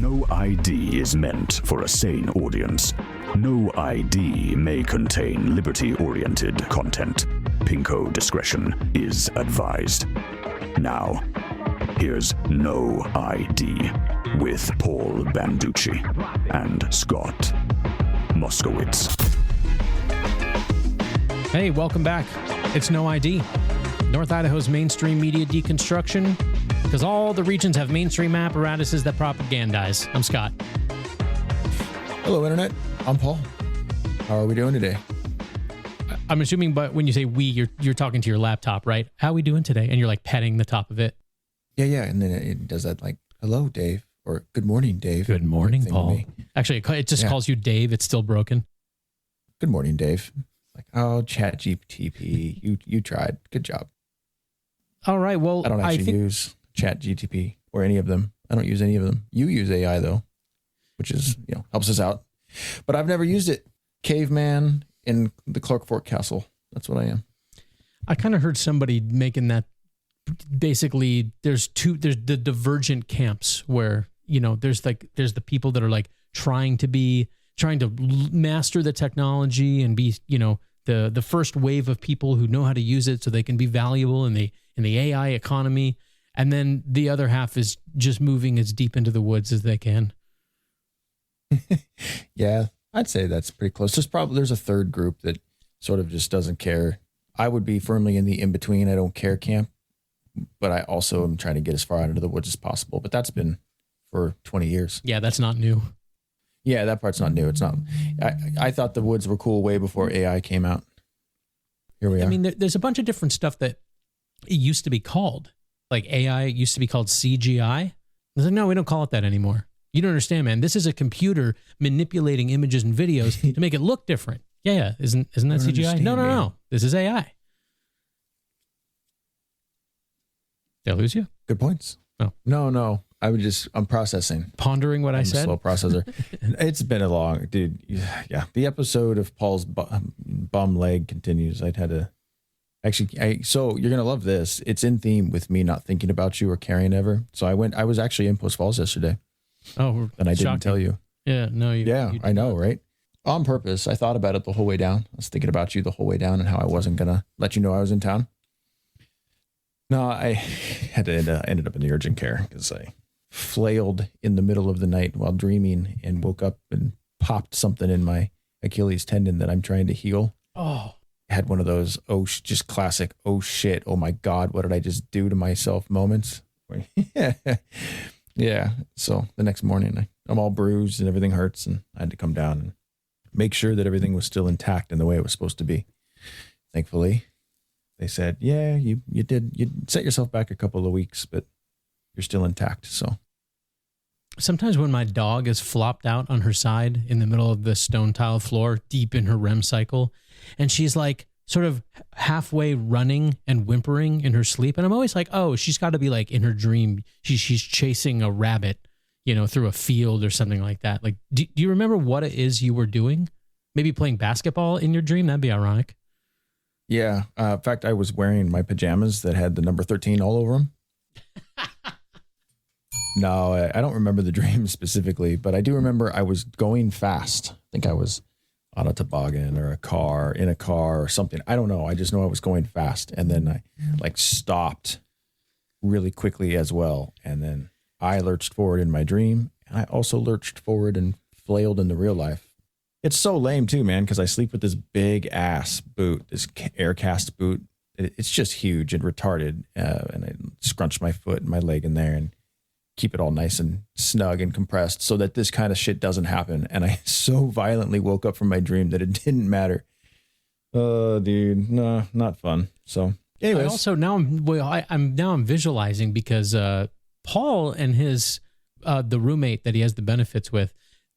No ID is meant for a sane audience. No ID may contain liberty-oriented content. Pinko discretion is advised. Now, here's No ID with Paul Banducci and Scott Moskowitz. Hey, welcome back. It's No ID, North Idaho's mainstream media deconstruction, because all the regions have mainstream apparatuses that propagandize. I'm Scott. Hello, Internet. I'm Paul. How are we doing today? I'm assuming, but when you say we, you're talking to your laptop, right? How are we doing today? And you're like petting the top of it. Yeah. And then it does that like, hello, Dave, or good morning, Dave. Good morning, Paul. Actually, it just calls you Dave. It's still broken. Good morning, Dave. Like, oh, chat GTP. You tried. Good job. All right. Well, I don't actually use chat GTP or any of them. I don't use any of them. You use AI though, which is, helps us out. But I've never used it. Caveman in the Clark Fort Castle. That's what I am. I kind of heard somebody making that. Basically, there's the divergent camps where, there's the people that are like trying to master the technology and be, the first wave of people who know how to use it so they can be valuable in the AI economy. And then the other half is just moving as deep into the woods as they can. Yeah, I'd say that's pretty close. There's a third group that sort of just doesn't care. I would be firmly in the in-between, I don't care camp, but I also am trying to get as far out into the woods as possible. But that's been for 20 years. Yeah, that's not new. Yeah, that part's not new. It's not. I thought the woods were cool way before AI came out. Here we are. I mean, there's a bunch of different stuff that it used to be called. Like AI used to be called CGI. I was like, no, we don't call it that anymore. You don't understand, man. This is a computer manipulating images and videos to make it look different. Yeah. Isn't that CGI? No. This is AI. Did I lose you? Good points. Oh. No. I'm processing. Pondering what I said? Slow processor. It's been a long, dude. Yeah. The episode of Paul's bum leg continues. So you're going to love this. It's in theme with me not thinking about you or caring ever. So I was actually in Post Falls yesterday. Oh, and I didn't tell you. Yeah, no. You I know, right? On purpose. I thought about it the whole way down. I was thinking about you the whole way down and how I wasn't going to let you know I was in town. No, I had to ended up in the urgent care because I flailed in the middle of the night while dreaming and woke up and popped something in my Achilles tendon that I'm trying to heal. Oh. I had one of those, just classic, oh shit, oh my God, what did I just do to myself moments? Yeah. So the next morning I'm all bruised and everything hurts and I had to come down and make sure that everything was still intact in the way it was supposed to be. Thankfully, they said, yeah, you set yourself back a couple of weeks, but you're still intact. So sometimes when my dog is flopped out on her side in the middle of the stone tile floor, deep in her REM cycle, and she's like sort of halfway running and whimpering in her sleep. And I'm always like, oh, she's got to be like in her dream. She's chasing a rabbit, through a field or something like that. Like, do you remember what it is you were doing? Maybe playing basketball in your dream? That'd be ironic. Yeah. In fact, I was wearing my pajamas that had the number 13 all over them. No, I don't remember the dream specifically, but I do remember I was going fast. I think I was on a toboggan or in a car or something. I don't know. I just know I was going fast. And then I stopped really quickly as well. And then I lurched forward in my dream. And I also lurched forward and flailed in the real life. It's so lame too, man, because I sleep with this big ass boot, this Aircast boot. It's just huge and retarded. And I scrunch my foot and my leg in there and keep it all nice and snug and compressed so that this kind of shit doesn't happen. And I so violently woke up from my dream that it didn't matter. Oh, dude, no, not fun. So anyways. I also I'm visualizing because Paul and his the roommate that he has the benefits with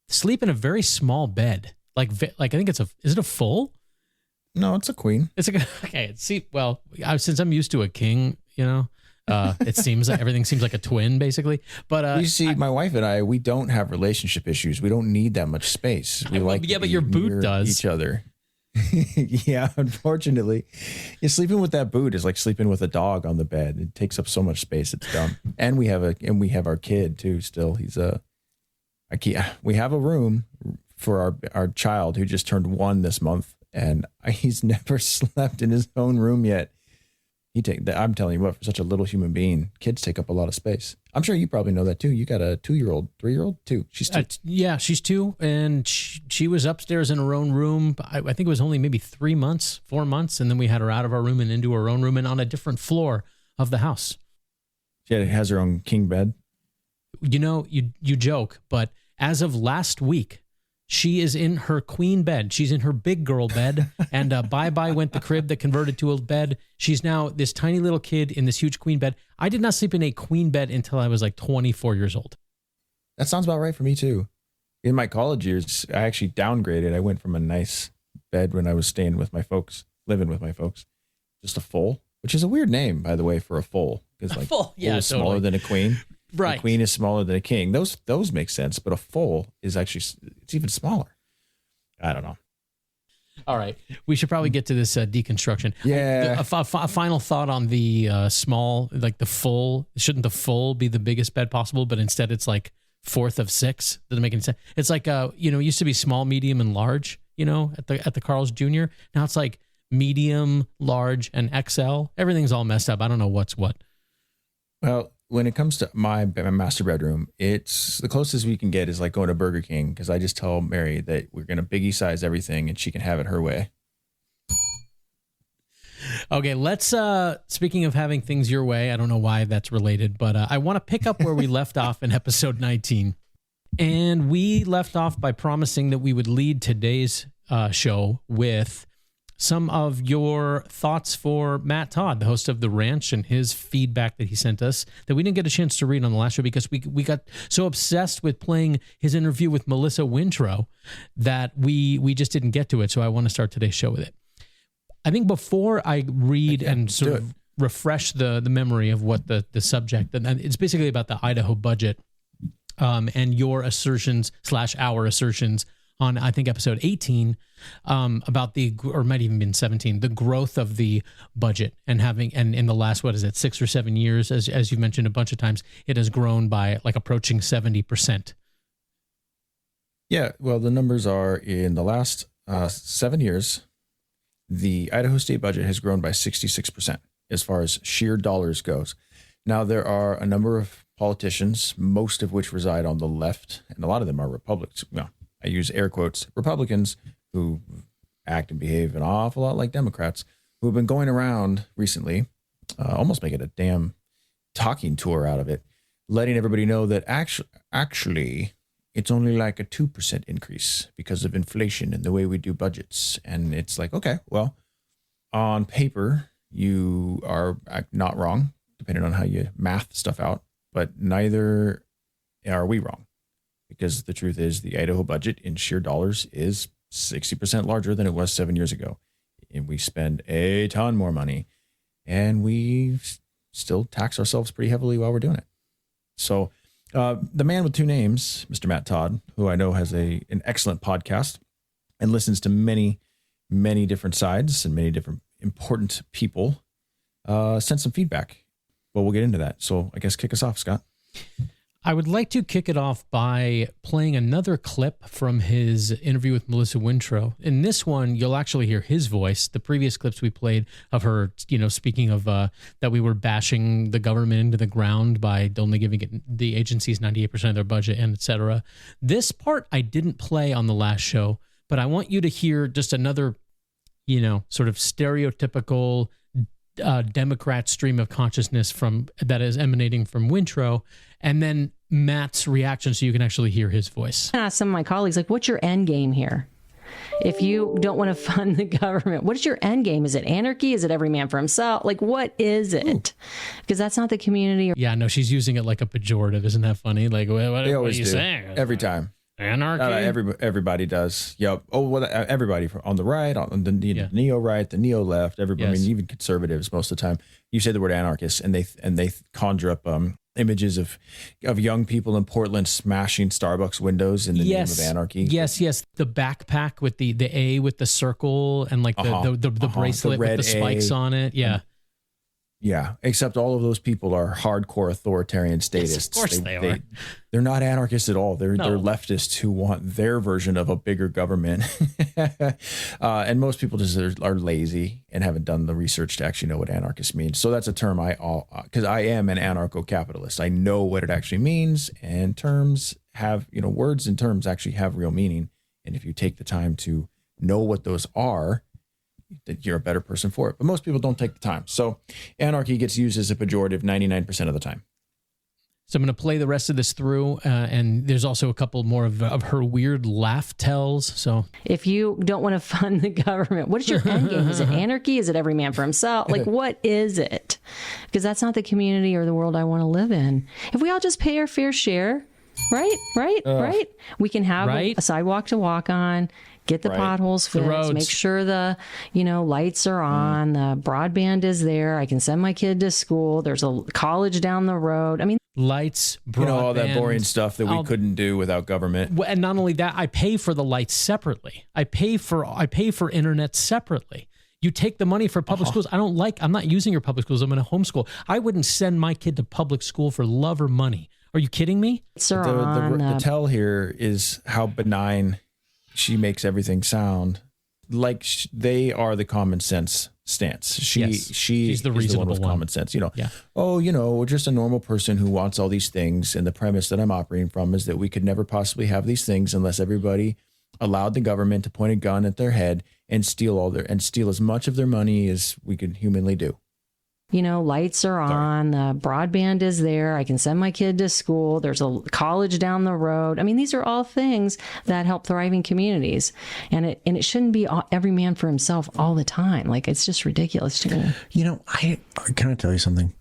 sleep in a very small bed. Like I think is it a full? No, it's a queen. It's okay. See, well, since I'm used to a king, it seems like everything seems like a twin, basically. But you see, my wife and I, we don't have relationship issues. We don't need that much space. But your boot does. Each other. Yeah, unfortunately, sleeping with that boot is like sleeping with a dog on the bed. It takes up so much space. It's dumb. And we have our kid too. Still, he's We have a room for our child who just turned 1 this month, and he's never slept in his own room yet. I'm telling you what, for such a little human being, kids take up a lot of space. I'm sure you probably know that too. You got a 2-year-old, 3-year-old, 2. She's 2. Yeah, she's 2, and she was upstairs in her own room. I think it was only maybe 4 months, and then we had her out of our room and into her own room and on a different floor of the house. She has her own king bed. You know, you joke, but as of last week, she is in her queen bed. She's in her big girl bed, and bye-bye went the crib that converted to a bed. She's now this tiny little kid in this huge queen bed. I did not sleep in a queen bed until I was like 24 years old. That sounds about right for me too. In my college years, I actually downgraded. I went from a nice bed when I was living with my folks, just a full, which is a weird name, by the way, for a full. Because like full is smaller than a queen. Right. A queen is smaller than a king. Those make sense, but a full is actually, it's even smaller. I don't know. All right. We should probably get to this deconstruction. Yeah. A final thought on the small, like the full. Shouldn't the full be the biggest bed possible, but instead it's like 4th of 6? Doesn't make any sense. It's like, it used to be small, medium, and large, at the Carl's Jr. Now it's like medium, large, and XL. Everything's all messed up. I don't know what's what. Well, when it comes to my master bedroom, it's the closest we can get is like going to Burger King, because I just tell Mary that we're going to biggie size everything and she can have it her way. Okay, let's, speaking of having things your way, I don't know why that's related, but I want to pick up where we left off in episode 19. And we left off by promising that we would lead today's show with some of your thoughts for Matt Todd, the host of The Ranch, and his feedback that he sent us that we didn't get a chance to read on the last show because we got so obsessed with playing his interview with Melissa Wintrow that we just didn't get to it. So I want to start today's show with it. I think before I read and sort of refresh the memory of what the subject, and it's basically about the Idaho budget and your assertions / our assertions on, I think, episode 18, about or might even been 17, the growth of the budget and in the last, 6 or 7 years, as you've mentioned a bunch of times, it has grown by like approaching 70%. Yeah, well, the numbers are in the last 7 years, the Idaho state budget has grown by 66% as far as sheer dollars goes. Now, there are a number of politicians, most of which reside on the left, and a lot of them are Republicans. Well, I use air quotes, Republicans who act and behave an awful lot like Democrats, who have been going around recently, almost making a damn talking tour out of it, letting everybody know that actually it's only like a 2% increase because of inflation and the way we do budgets. And it's like, okay, well, on paper, you are not wrong, depending on how you math stuff out, but neither are we wrong. Because the truth is the Idaho budget in sheer dollars is 60% larger than it was 7 years ago. And we spend a ton more money, and we still tax ourselves pretty heavily while we're doing it. So the man with 2 names, Mr. Matt Todd, who I know has an excellent podcast and listens to many, many different sides and many different important people, sent some feedback. But we'll get into that. So I guess kick us off, Scott. I would like to kick it off by playing another clip from his interview with Melissa Wintrow. In this one, you'll actually hear his voice. The previous clips we played of her, speaking of that we were bashing the government into the ground by only giving the agencies 98% of their budget and et cetera. This part I didn't play on the last show, but I want you to hear just another, sort of stereotypical Democrat stream of consciousness that is emanating from Wintrow, and then Matt's reaction so you can actually hear his voice. I asked some of my colleagues, like, what's your end game here? If you don't want to fund the government, what is your end game? Is it anarchy? Is it every man for himself? Like, what is it? Because that's not the community. Yeah, no, she's using it like a pejorative. Isn't that funny? Like, what are you saying? Every time. Anarchy? Everybody does. Yep. Oh, well, everybody on the right, on the neo right, the neo left. Everybody. Yes. I mean, even conservatives most of the time. You say the word anarchist, and they conjure up images of young people in Portland smashing Starbucks windows in the name of anarchy. Yes. The backpack with the A with the circle and like the bracelet with the spikes on it. Yeah. Yeah, except all of those people are hardcore authoritarian statists. Yes, of course they are. They're not anarchists at all. They're leftists who want their version of a bigger government. And most people just are lazy and haven't done the research to actually know what anarchist means. So that's a term because I am an anarcho-capitalist. I know what it actually means, and terms have, words and terms actually have real meaning. And if you take the time to know what those are, that you're a better person for it. But most people don't take the time. So anarchy gets used as a pejorative 99% of the time. So I'm going to play the rest of this through, and there's also a couple more of her weird laugh tells. So if you don't want to fund the government, what is your end game? Is it anarchy? Is it every man for himself? Like, what is it? Because that's not the community or the world I want to live in. If we all just pay our fair share, right? We can have a sidewalk to walk on, get the potholes fixed, make sure the, lights are on, the broadband is there. I can send my kid to school. There's a college down the road. I mean, lights, broadband, all that boring stuff that we couldn't do without government. And not only that, I pay for the lights separately. I pay for internet separately. You take the money for public schools. I'm not using your public schools. I'm in a homeschool. I wouldn't send my kid to public school for love or money. Are you kidding me? The tell here is how benign she makes everything sound like they are the common sense stance. She's the reasonable one with common sense. We're just a normal person who wants all these things, and the premise that I'm operating from is that we could never possibly have these things unless everybody allowed the government to point a gun at their head and steal as much of their money as we could humanly do. Lights are on, the broadband is there. I can send my kid to school. There's a college down the road. I mean, these are all things that help thriving communities. And it shouldn't be every man for himself all the time. Like, it's just ridiculous to me. Can I tell you something?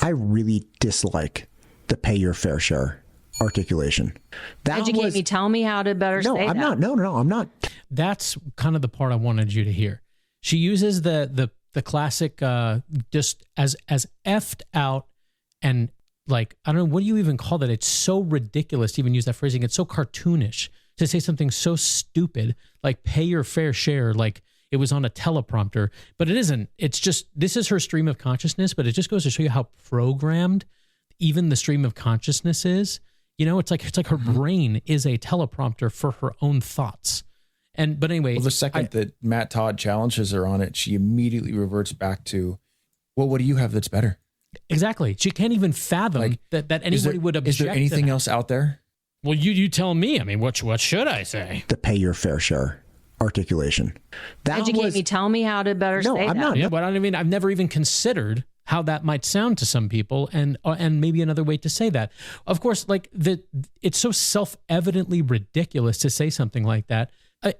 I really dislike the pay your fair share articulation. Educate me. Tell me how to better say that. No, I'm not. That's kind of the part I wanted you to hear. She uses the classic, just as effed out and like, I don't know, what do you even call that? It's so ridiculous to even use that phrasing. It's so cartoonish to say something so stupid, like pay your fair share, like it was on a teleprompter, but it isn't. It's just, this is her stream of consciousness, but it just goes to show you how programmed even the stream of consciousness is. It's like her brain is a teleprompter for her own thoughts. But anyway, the second that Matt Todd challenges her on it, she immediately reverts back to, well, what do you have that's better? Exactly. She can't even fathom that anybody would object. Is there anything else out there? Well, you tell me. I mean, what should I say? The pay your fair share articulation. Educate me. Tell me how to better say that. I'm not. Yeah, but I mean, I've never even considered how that might sound to some people, and maybe another way to say that. Of course, it's so self-evidently ridiculous to say something like that.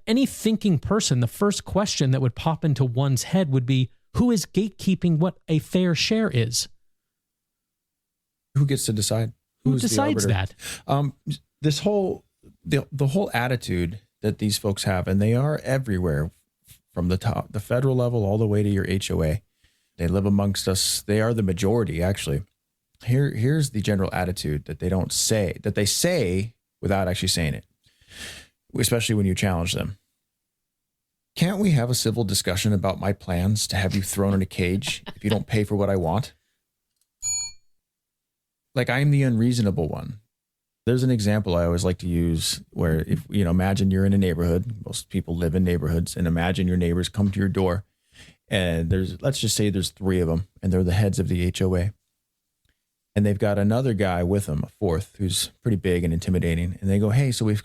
Any thinking person, the first question that would pop into one's head would be, who is gatekeeping what a fair share is? Who gets to decide? Who decides that? This whole the whole attitude that these folks have, and they are everywhere, from the top, the federal level, all the way to your HOA. They live amongst us. They are the majority, actually. Here's the general attitude that they say without actually saying it, especially when you challenge them. Can't we have a civil discussion about my plans to have you thrown in a cage if you don't pay for what I want? Like, I'm the unreasonable one. There's an example I always like to use where, if imagine you're in a neighborhood. Most people live in neighborhoods, and imagine your neighbors come to your door, and let's just say there's 3 of them, and they're the heads of the HOA. And they've got another guy with them, a fourth, who's pretty big and intimidating. And they go, hey, so we've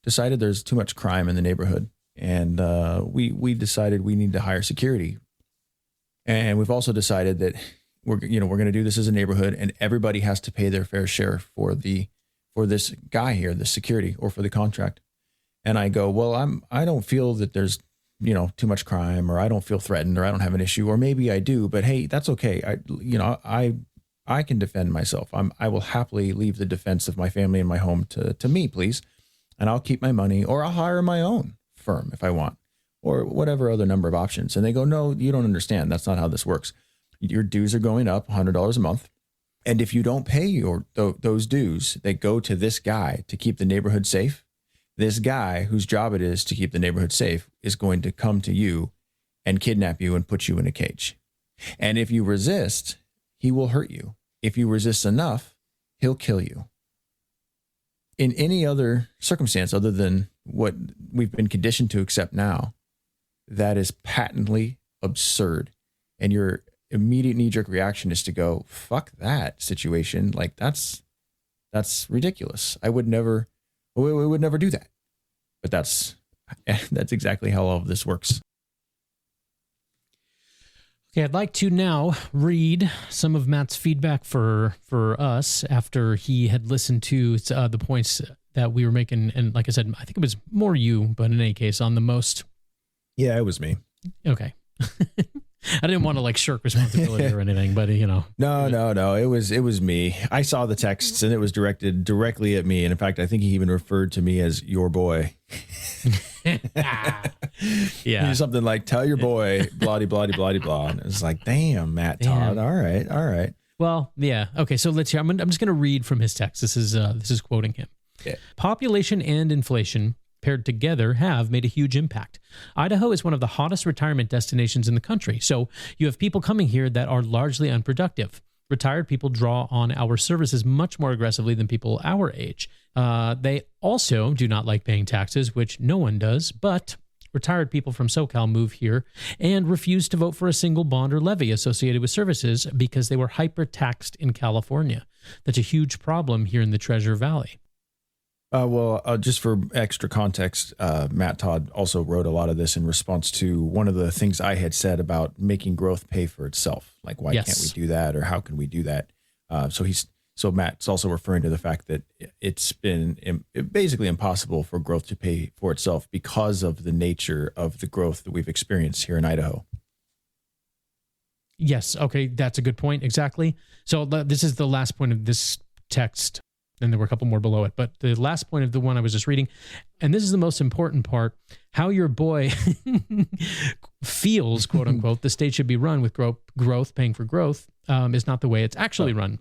decided there's too much crime in the neighborhood, and we decided we need to hire security. And we've also decided that we're going to do this as a neighborhood, and everybody has to pay their fair share for this guy here, the security, or for the contract. And I go, well, I don't feel that there's too much crime, or I don't feel threatened, or I don't have an issue, or maybe I do, but hey, that's okay. I can defend myself. I will happily leave the defense of my family and my home to me, please. And I'll keep my money, or I'll hire my own firm if I want, or whatever other number of options. And they go, no, you don't understand. That's not how this works. Your dues are going up $100 a month. And if you don't pay those dues, they go to this guy to keep the neighborhood safe. This guy, whose job it is to keep the neighborhood safe, is going to come to you and kidnap you and put you in a cage. And if you resist, he will hurt you. If you resist enough, he'll kill you. In any other circumstance other than what we've been conditioned to accept now, that is patently absurd. And your immediate knee-jerk reaction is to go, fuck that situation. Like that's ridiculous. We would never do that. But that's exactly how all of this works. Okay, I'd like to now read some of Matt's feedback for us after he had listened to the points that we were making. And like I said, I think it was more you, but in any case, on the most. Yeah, it was me. Okay. I didn't want to like shirk responsibility or anything, but you know. No. It was me. I saw the texts and it was directed directly at me. And in fact, I think he even referred to me as your boy. Yeah. Something like, tell your boy, bloody, bloody, bloody, blah. And it's like, damn, Matt Todd. All right. Well, yeah. Okay. So let's hear. I'm just going to read from his text. This is quoting him. Yeah. Population and inflation paired together have made a huge impact. Idaho is one of the hottest retirement destinations in the country. So you have people coming here that are largely unproductive. Retired people draw on our services much more aggressively than people our age. They also do not like paying taxes, which no one does, but retired people from SoCal move here and refuse to vote for a single bond or levy associated with services because they were hyper-taxed in California. That's a huge problem here in the Treasure Valley. Just for extra context, Matt Todd also wrote a lot of this in response to one of the things I had said about making growth pay for itself. Like, why can't we do that? Or how can we do that? So Matt's also referring to the fact that it's been basically impossible for growth to pay for itself because of the nature of the growth that we've experienced here in Idaho. Yes. Okay. That's a good point. Exactly. So this is the last point of this text. And there were a couple more below it. But the last point of the one I was just reading, and this is the most important part, how your boy feels, quote unquote, the state should be run with growth, paying for growth, is not the way it's actually run.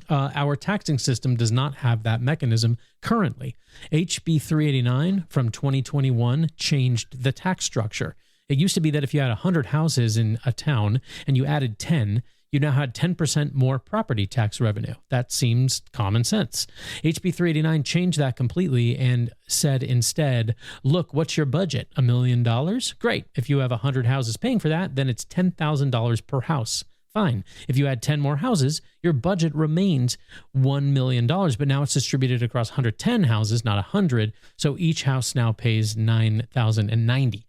Our taxing system does not have that mechanism currently. HB 389 from 2021 changed the tax structure. It used to be that if you had 100 houses in a town and you added 10, you now had 10% more property tax revenue. That seems common sense. HB 389 changed that completely and said instead, look, what's your budget? $1 million? Great. If you have 100 houses paying for that, then it's $10,000 per house. Fine. If you add 10 more houses, your budget remains $1 million, but now it's distributed across 110 houses, not 100. So each house now pays $9,090.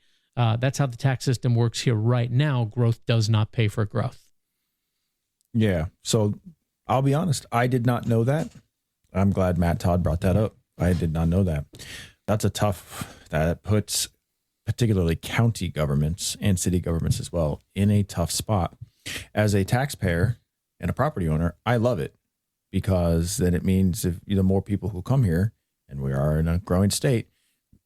That's how the tax system works here right now. Growth does not pay for growth. Yeah. So I'll be honest. I did not know that. I'm glad Matt Todd brought that up. I did not know that. That puts particularly county governments and city governments as well in a tough spot. As a taxpayer and a property owner, I love it because then it means if the more people who come here, and we are in a growing state,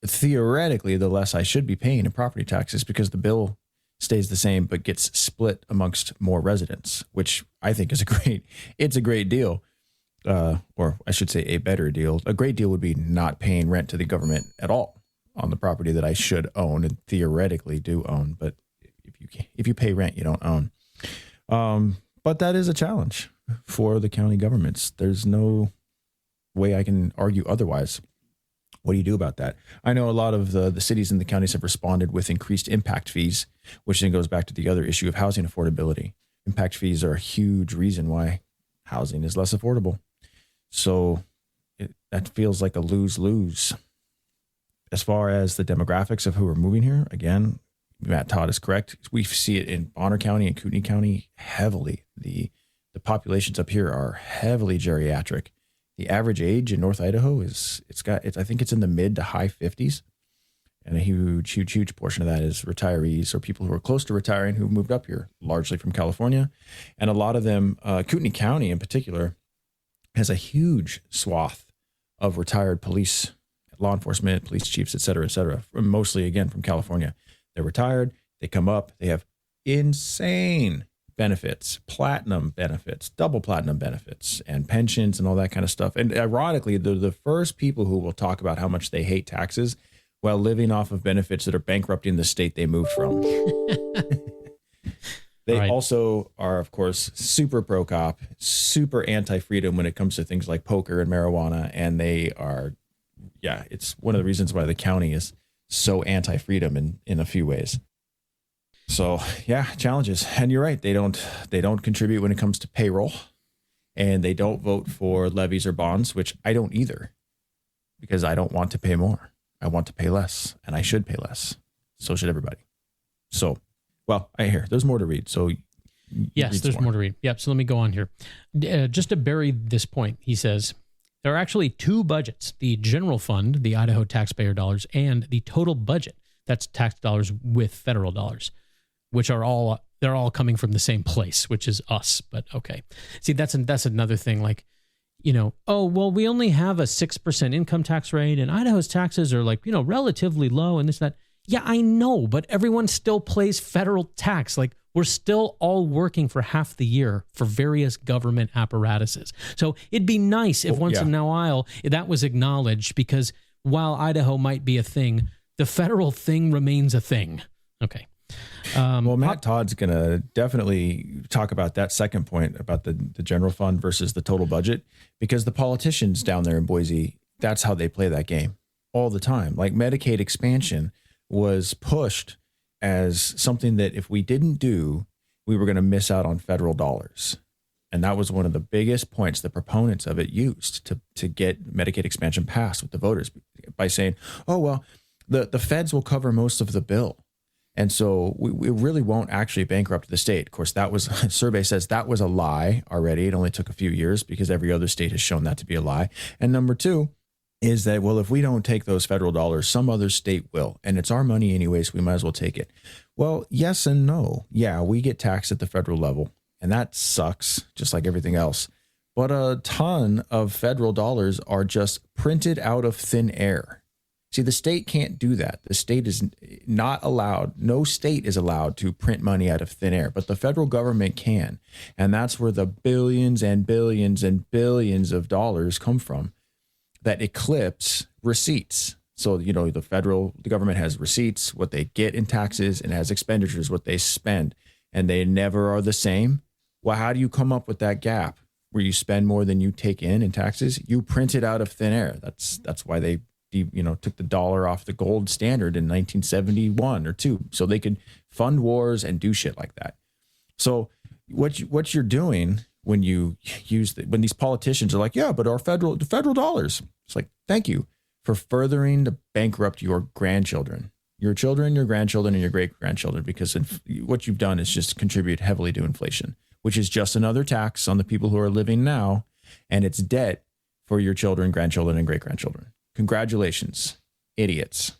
theoretically, the less I should be paying in property taxes because the bill stays the same, but gets split amongst more residents, which I think is a great deal. Or I should say a better deal. A great deal would be not paying rent to the government at all on the property that I should own and theoretically do own. But if you pay rent, you don't own. But that is a challenge for the county governments. There's no way I can argue otherwise. What do you do about that? I know a lot of the cities and the counties have responded with increased impact fees, which then goes back to the other issue of housing affordability. Impact fees are a huge reason why housing is less affordable. So that feels like a lose-lose. As far as the demographics of who are moving here, again, Matt Todd is correct. We see it in Bonner County and Kootenai County heavily. The populations up here are heavily geriatric. The average age in North Idaho I think it's in the mid to high 50s. And a huge portion of that is retirees or people who are close to retiring who moved up here, largely from California. And a lot of them, Kootenai County in particular, has a huge swath of retired police, law enforcement, police chiefs, et cetera, mostly, again, from California. They're retired. They come up. They have insane benefits, platinum benefits, double platinum benefits, and pensions and all that kind of stuff. And ironically, they're the first people who will talk about how much they hate taxes while living off of benefits that are bankrupting the state they moved from. They Right. also are, of course, super pro-cop, super anti-freedom when it comes to things like poker and marijuana. And they are, it's one of the reasons why the county is so anti-freedom in a few ways. So challenges. And you're right. They don't contribute when it comes to payroll, and they don't vote for levies or bonds, which I don't either, because I don't want to pay more. I want to pay less, and I should pay less. So should everybody. So, well, I hear there's more to read. So yes, there's more to read. Yep. So let me go on here. Just to bury this point, he says, there are actually two budgets, the general fund, the Idaho taxpayer dollars, and the total budget, that's tax dollars with federal dollars, which are they're all coming from the same place, which is us. But okay. See, that's another thing. Like, we only have a 6% income tax rate, and Idaho's taxes are relatively low and this, that. Yeah, I know, but everyone still pays federal tax. Like, we're still all working for half the year for various government apparatuses. So it'd be nice if once in a while that was acknowledged, because while Idaho might be a thing, the federal thing remains a thing. Okay. Well, Matt Todd's going to definitely talk about that second point about the general fund versus the total budget, because the politicians down there in Boise, that's how they play that game all the time. Like, Medicaid expansion was pushed as something that if we didn't do, we were going to miss out on federal dollars. And that was one of the biggest points the proponents of it used to get Medicaid expansion passed with the voters, by saying, oh, well, the feds will cover most of the bill. And so we really won't actually bankrupt the state. Of course, that was, survey says that was a lie already. It only took a few years because every other state has shown that to be a lie. And number two is that, well, if we don't take those federal dollars, some other state will. And it's our money anyway, so we might as well take it. Well, yes and no. Yeah, we get taxed at the federal level, and that sucks, just like everything else. But a ton of federal dollars are just printed out of thin air. See, the state can't do that. The state is not allowed. No state is allowed to print money out of thin air, but the federal government can. And that's where the billions and billions and billions of dollars come from that eclipse receipts. So, the government has receipts, what they get in taxes, and has expenditures, what they spend, and they never are the same. Well, how do you come up with that gap where you spend more than you take in taxes? You print it out of thin air. That's why they took the dollar off the gold standard in 1971 or 2, so they could fund wars and do shit like that. So what you're doing when you when these politicians are like, yeah, but the federal dollars, it's like, thank you for furthering to bankrupt your grandchildren, your children, your grandchildren, and your great-grandchildren, because what you've done is just contribute heavily to inflation, which is just another tax on the people who are living now, and it's debt for your children, grandchildren, and great-grandchildren. Congratulations, idiots.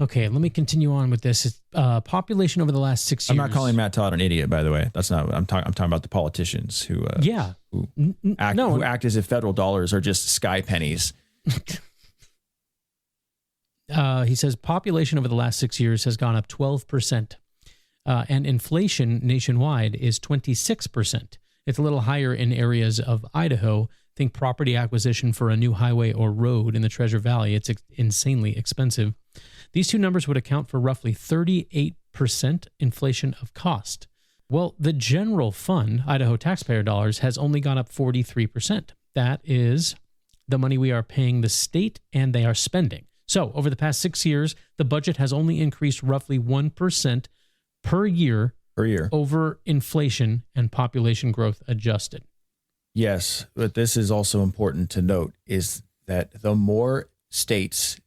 Okay, let me continue on with this. Population over the last 6 years. I'm not calling Matt Todd an idiot, by the way. That's not. I'm talking about the politicians who act as if federal dollars are just sky pennies. He says population over the last 6 years has gone up 12%, and inflation nationwide is 26%. It's a little higher in areas of Idaho. Think property acquisition for a new highway or road in the Treasure Valley. It's insanely expensive. These two numbers would account for roughly 38% inflation of cost. Well, the general fund, Idaho taxpayer dollars, has only gone up 43%. That is the money we are paying the state and they are spending. So over the past 6 years, the budget has only increased roughly 1% per year over inflation and population growth adjusted. Yes, but this is also important to note, is that the more states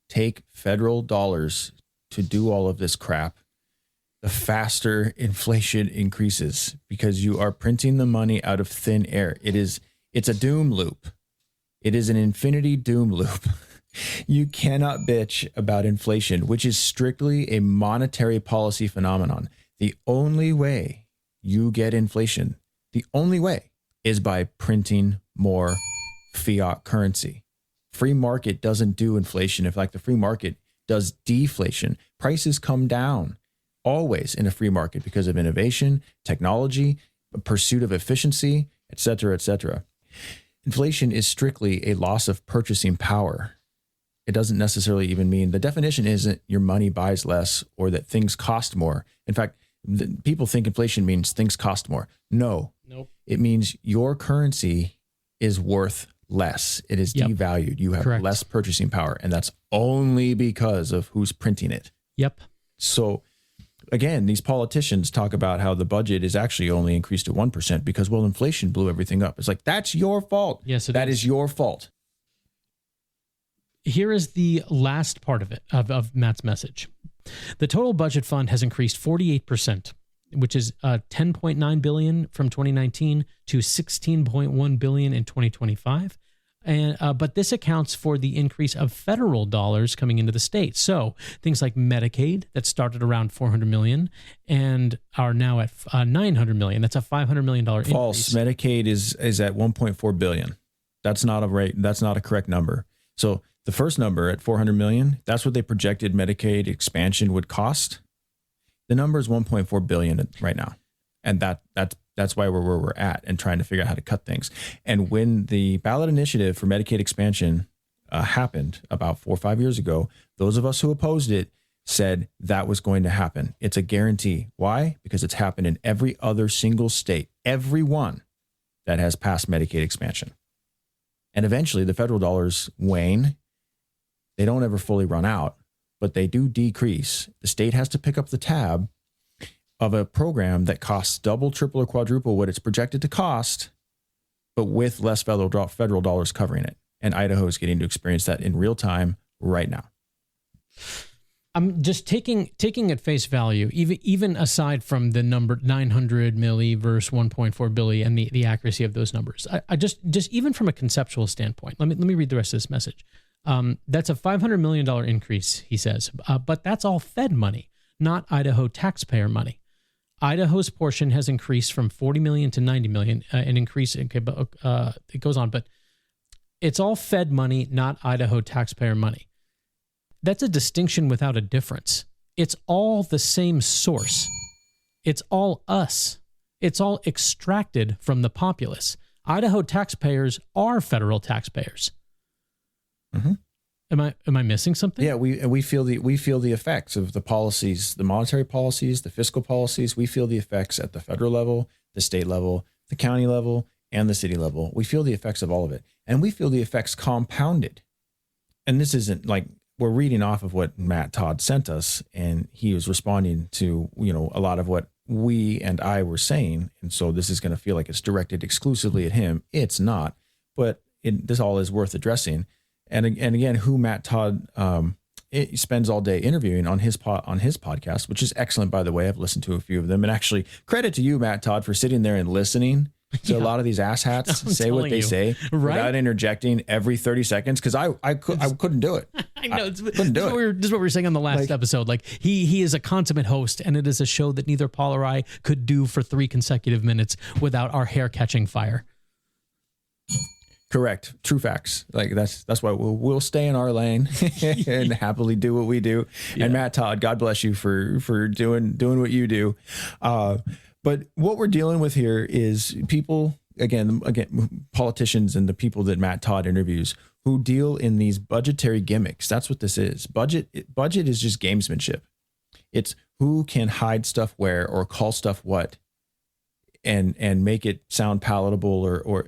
take federal dollars to do all of this crap, the faster inflation increases, because you are printing the money out of thin air. It's a doom loop. It is an infinity doom loop. You cannot bitch about inflation, which is strictly a monetary policy phenomenon. The only way you get inflation, the only way, is by printing more fiat currency. Free market doesn't do inflation. In fact, the free market does deflation. Prices come down always in a free market because of innovation, technology, pursuit of efficiency, et cetera, et cetera. Inflation is strictly a loss of purchasing power. It doesn't necessarily even mean, the definition isn't your money buys less or that things cost more. In fact, people think inflation means things cost more. No. Nope. It means your currency is worth less. It is devalued. You have Correct. less purchasing power, and that's only because of who's printing it. Yep. So again, these politicians talk about how the budget is actually only increased to 1% because, well, inflation blew everything up. It's like, that's your fault. Yes, that is your fault. Here is the last part of it, of Matt's message. The total budget fund has increased 48%, which is $10.9 billion from 2019 to $16.1 billion in 2025. But this accounts for the increase of federal dollars coming into the state. So things like Medicaid that started around $400 million and are now at $900 million. That's a $500 million increase. False. Medicaid is at $1.4 billion. That's not a correct number. So the first number at $400 million, that's what they projected Medicaid expansion would cost. The number is $1.4 billion right now. And that's why we're where we're at and trying to figure out how to cut things. And when the ballot initiative for Medicaid expansion happened about 4 or 5 years ago, those of us who opposed it said that was going to happen. It's a guarantee. Why? Because it's happened in every other single state, every one that has passed Medicaid expansion. And eventually the federal dollars wane. They don't ever fully run out, but they do decrease. The state has to pick up the tab of a program that costs double, triple, or quadruple what it's projected to cost, but with less federal dollars covering it. And Idaho is getting to experience that in real time right now. I'm just taking at face value, even aside from the number 900 milli versus 1.4 billion and the accuracy of those numbers. I just even from a conceptual standpoint, let me read the rest of this message. That's a $500 million increase, he says, but that's all Fed money, not Idaho taxpayer money. Idaho's portion has increased from 40 million to 90 million, an increase. Okay, but it goes on, but it's all Fed money, not Idaho taxpayer money. That's a distinction without a difference. It's all the same source. It's all us. It's all extracted from the populace. Idaho taxpayers are federal taxpayers. Mm-hmm. Am I missing something? Yeah, we feel the effects of the policies, the monetary policies, the fiscal policies. We feel the effects at the federal level, the state level, the county level, and the city level. We feel the effects of all of it, and we feel the effects compounded. And this isn't like we're reading off of what Matt Todd sent us, and he was responding to a lot of what we and I were saying, and so this is going to feel like it's directed exclusively at him. It's not, but this all is worth addressing. And again, who Matt Todd spends all day interviewing on his podcast, which is excellent, by the way. I've listened to a few of them, and actually credit to you, Matt Todd, for sitting there and listening to a lot of these asshats say what they say without interjecting every 30 seconds. Because I couldn't do it. I know. Couldn't do it. This is what we were saying on the last episode. Like he is a consummate host, and it is a show that neither Paul or I could do for 3 consecutive minutes without our hair catching fire. Correct. True facts. Like that's why we'll stay in our lane and happily do what we do. Yeah. And Matt Todd, God bless you for doing what you do. But what we're dealing with here is people, again, politicians and the people that Matt Todd interviews who deal in these budgetary gimmicks. That's what this is. Budget is just gamesmanship. It's who can hide stuff where or call stuff what. And make it sound palatable or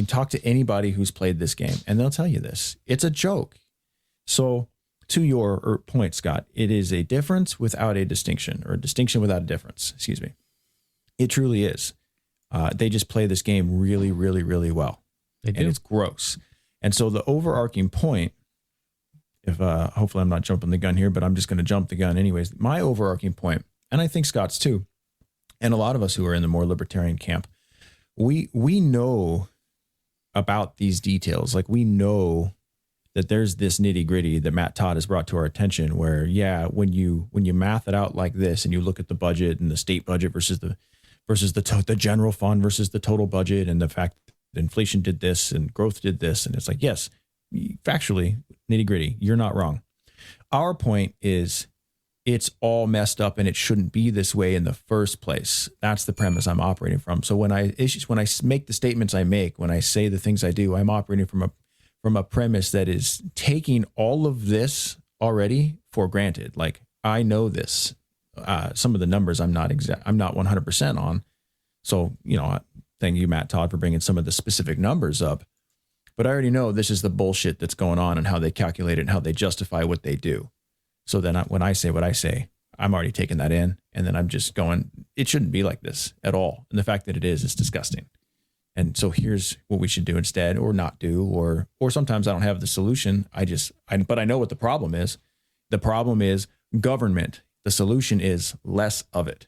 talk to anybody who's played this game and they'll tell you this. It's a joke. So to your point, Scott, it is a difference without a distinction, or a distinction without a difference. Excuse me. It truly is. They just play this game really, really, really well. They do. And it's gross. And so the overarching point, if hopefully I'm not jumping the gun here, but I'm just going to jump the gun anyways. My overarching point, and I think Scott's too, and a lot of us who are in the more libertarian camp, we know about these details. Like we know that there's this nitty gritty that Matt Todd has brought to our attention where, yeah, when you math it out like this and you look at the budget and the state budget versus the general fund versus the total budget and the fact that inflation did this and growth did this. And it's like, yes, factually nitty gritty, you're not wrong. Our point is, it's all messed up and it shouldn't be this way in the first place. That's the premise I'm operating from. So when I make the statements I make, when I say the things I do, I'm operating from from a premise that is taking all of this already for granted. Like, I know this. Some of the numbers I'm not 100% on. So, thank you, Matt Todd, for bringing some of the specific numbers up. But I already know this is the bullshit that's going on and how they calculate it and how they justify what they do. So then when I say what I say, I'm already taking that in. And then I'm just going, it shouldn't be like this at all. And the fact that it is disgusting. And so here's what we should do instead, or not do, or sometimes I don't have the solution. But I know what the problem is. The problem is government. The solution is less of it.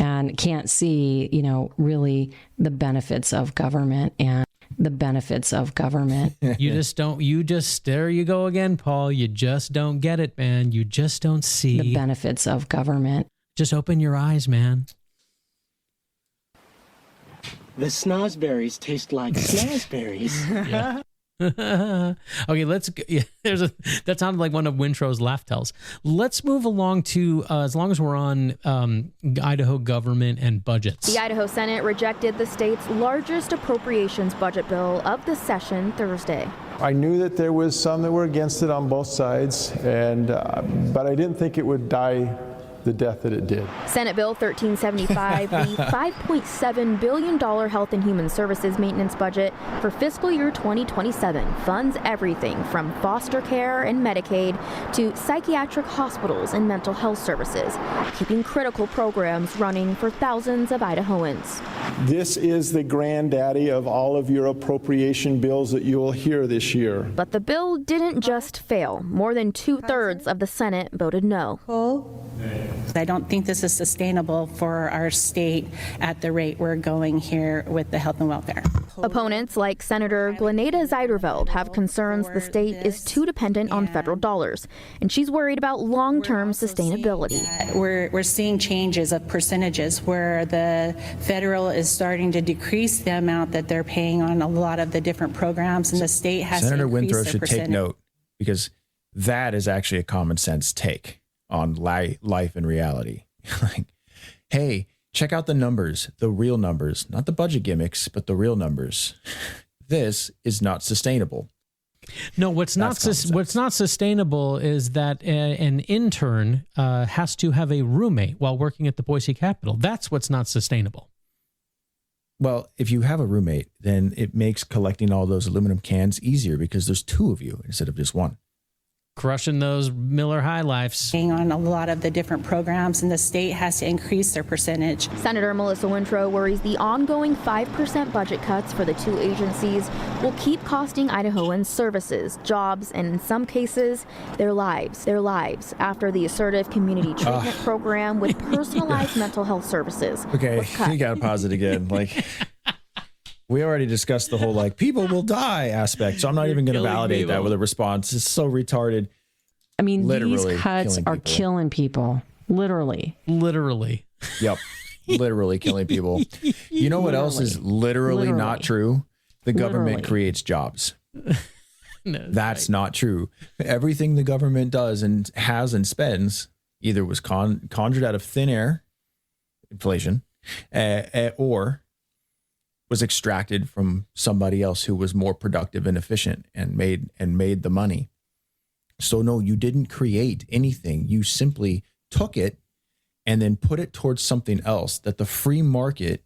And can't see, really the benefits of government and the benefits of government. There you go again, Paul. You just don't get it, man. You just don't see the benefits of government. Just open your eyes, man. The snozberries taste like snozberries. Yeah. Okay, that sounded like one of Wintrow's laugh tells. Let's move along to, as long as we're on Idaho government and budgets. The Idaho Senate rejected the state's largest appropriations budget bill of the session Thursday. I knew that there was some that were against it on both sides, but I didn't think it would die the death that it did. Senate Bill 1375, the $5.7 billion Health and Human Services maintenance budget for fiscal year 2027, funds everything from foster care and Medicaid to psychiatric hospitals and mental health services, keeping critical programs running for thousands of Idahoans. This is the granddaddy of all of your appropriation bills that you will hear this year. But the bill didn't just fail. More than 2/3 of the Senate voted no. I don't think this is sustainable for our state at the rate we're going here with the health and welfare. Opponents like Senator Glenada Zeiderveld have concerns the state is too dependent on federal dollars, and she's worried about long-term sustainability. We're seeing changes of percentages where the federal is starting to decrease the amount that they're paying on a lot of the different programs, and the state has Senator to increase Wintrow their should percentage. take note, because that is actually a common sense take on life and reality. Like, hey, check out the numbers, the real numbers, not the budget gimmicks, but the real numbers. This is not sustainable. No, what's not sustainable is that an intern has to have a roommate while working at the Boise Capitol. That's what's not sustainable. Well, if you have a roommate, then it makes collecting all those aluminum cans easier because there's two of you instead of just one. Crushing those Miller High Lifes. On a lot of the different programs, and the state has to increase their percentage. Senator Melissa Wintrow worries the ongoing 5% budget cuts for the two agencies will keep costing Idahoans services, jobs, and in some cases, their lives after the assertive community treatment program with personalized mental health services. Okay, was cut. you got to pause it again. Like, we already discussed the whole people will die aspect, so I'm not even going to validate that with a response. It's so retarded. I mean, Literally these cuts are killing people. Literally. Yep. Literally killing people. You know what else is literally not true? The government creates jobs. No, that's not true. Everything the government does and has and spends either was conjured out of thin air, inflation, or was extracted from somebody else who was more productive and efficient and made the money. So no, you didn't create anything. You simply took it and then put it towards something else that the free market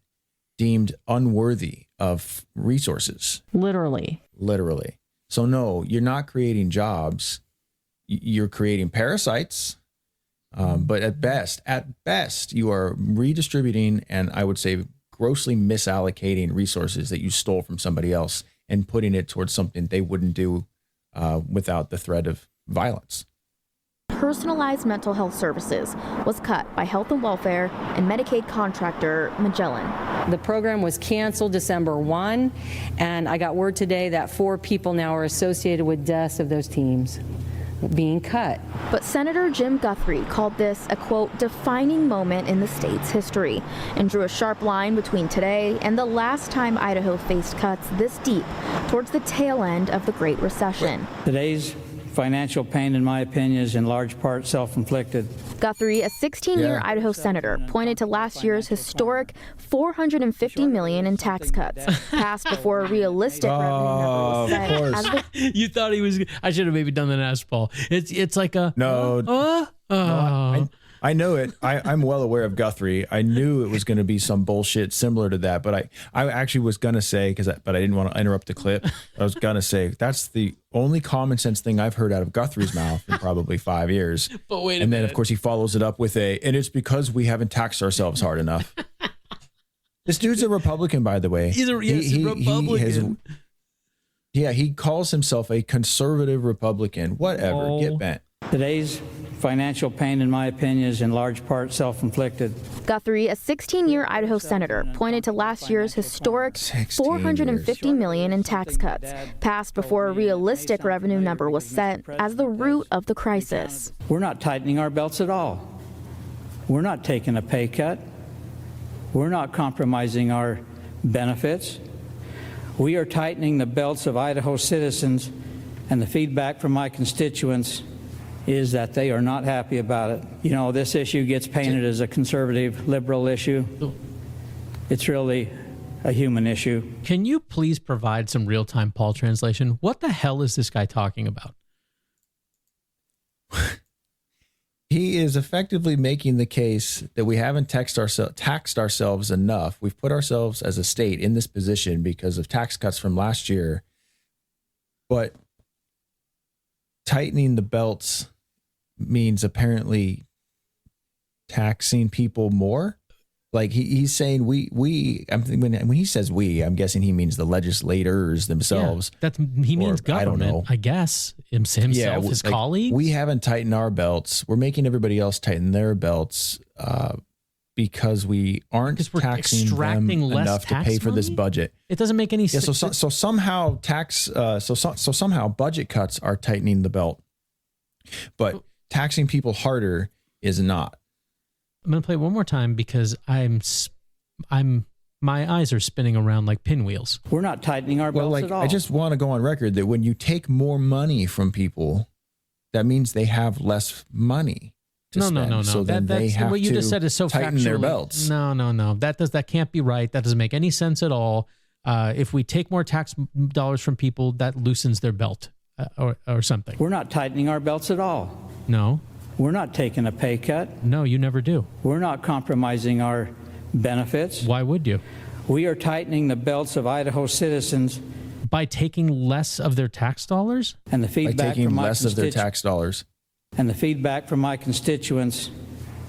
deemed unworthy of resources. Literally. So no, you're not creating jobs. You're creating parasites. But at best, you are redistributing, and I would say grossly misallocating resources that you stole from somebody else and putting it towards something they wouldn't do without the threat of violence. Personalized mental health services was cut by Health and Welfare and Medicaid contractor Magellan. The program was canceled December 1, and I got word today that 4 people now are associated with deaths of those teams being cut. But Senator Jim Guthrie called this a, quote, defining moment in the state's history and drew a sharp line between today and the last time Idaho faced cuts this deep towards the tail end of the Great Recession. Today's financial pain, in my opinion, is in large part self-inflicted. Guthrie, a 16-year Idaho senator, pointed to last year's historic $450 million in tax cuts, passed before a realistic revenue number was set. As the You thought he was. I should have maybe done the Aspal. It's like a no. I know it. I'm well aware of Guthrie. I knew it was going to be some bullshit similar to that, but I actually was going to say, but I didn't want to interrupt the clip. I was going to say, that's the only common sense thing I've heard out of Guthrie's mouth in probably 5 years. But wait a and then, minute. of course, he follows it up with and it's because we haven't taxed ourselves hard enough. This dude's a Republican, by the way. He's a Republican. He calls himself a conservative Republican. Whatever. Get bent. Today's financial pain, in my opinion, is in large part self-inflicted. Guthrie, a 16-year Idaho senator, pointed to last year's historic $450 million in tax cuts, passed before a realistic revenue number was set, as the root of the crisis. We're not tightening our belts at all. We're not taking a pay cut. We're not compromising our benefits. We are tightening the belts of Idaho citizens, and the feedback from my constituents is that they are not happy about it. You know, this issue gets painted as a conservative, liberal issue. It's really a human issue. Can you please provide some real-time Paul translation? What the hell is this guy talking about? He is effectively making the case that we haven't taxed ourselves enough. We've put ourselves as a state in this position because of tax cuts from last year. But tightening the belts means apparently taxing people more. Like he's saying when he says we, I'm guessing he means the legislators themselves. Yeah, he means government, I don't know. I guess. Himself, his colleagues. We haven't tightened our belts. We're making everybody else tighten their belts because we aren't taxing them enough to pay for this budget. It doesn't make any sense. So somehow somehow budget cuts are tightening the belt, but taxing people harder is not. I'm going to play it one more time because my eyes are spinning around like pinwheels. We're not tightening our belts at all. I just want to go on record that when you take more money from people, that means they have less money to spend. No. So then they have what you to just said is so tighten factually. their belts. No. That can't be right. That doesn't make any sense at all. If we take more tax dollars from people, that loosens their belt or something. We're not tightening our belts at all. No. We're not taking a pay cut. No, you never do. We're not compromising our benefits. Why would you? We are tightening the belts of Idaho citizens by taking less of their tax dollars. And the feedback from less of their tax dollars. And the feedback from my constituents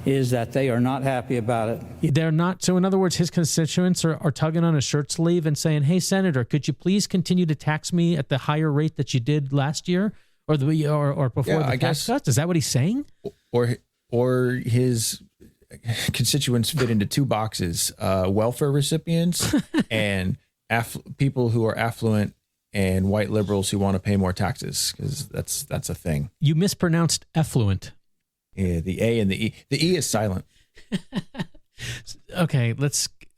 is that they are not happy about it. They're not. So in other words, his constituents are tugging on his shirt sleeve and saying, "Hey, Senator, could you please continue to tax me at the higher rate that you did last year or before the tax cuts?" Is that what he's saying? Or his constituents fit into two boxes: welfare recipients and people who are affluent, and white liberals who want to pay more taxes, because that's a thing. You mispronounced effluent. Yeah, the A and the E. The E is silent. Okay,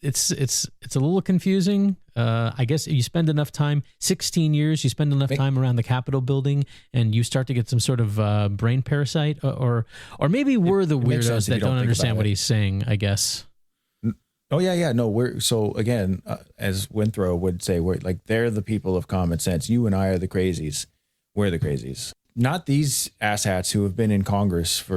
it's a little confusing. I guess you spend enough time, 16 years, you spend enough time around the Capitol building, and you start to get some sort of brain parasite, or maybe we're the weirdos that don't understand what he's saying, I guess. Oh yeah. No, so again, as Wintrow would say, they're the people of common sense. You and I are the crazies. We're the crazies. Not these asshats who have been in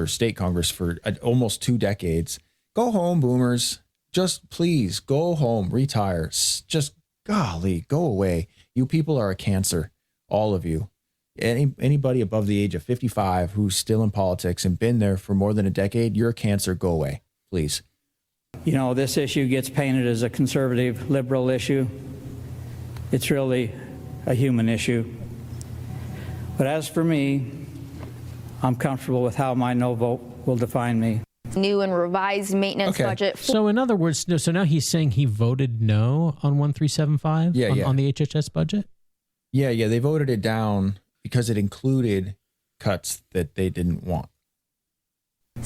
state Congress for almost 2 decades. Go home, boomers. Just please go home, retire. Just golly, go away. You people are a cancer, all of you. Anybody above the age of 55 who's still in politics and been there for more than a decade, you're a cancer. Go away, please. You know, this issue gets painted as a conservative, liberal issue. It's really a human issue. But as for me, I'm comfortable with how my no vote will define me. New and revised maintenance budget. So in other words, so now he's saying he voted no on 1375 on the HHS budget? Yeah, they voted it down because it included cuts that they didn't want.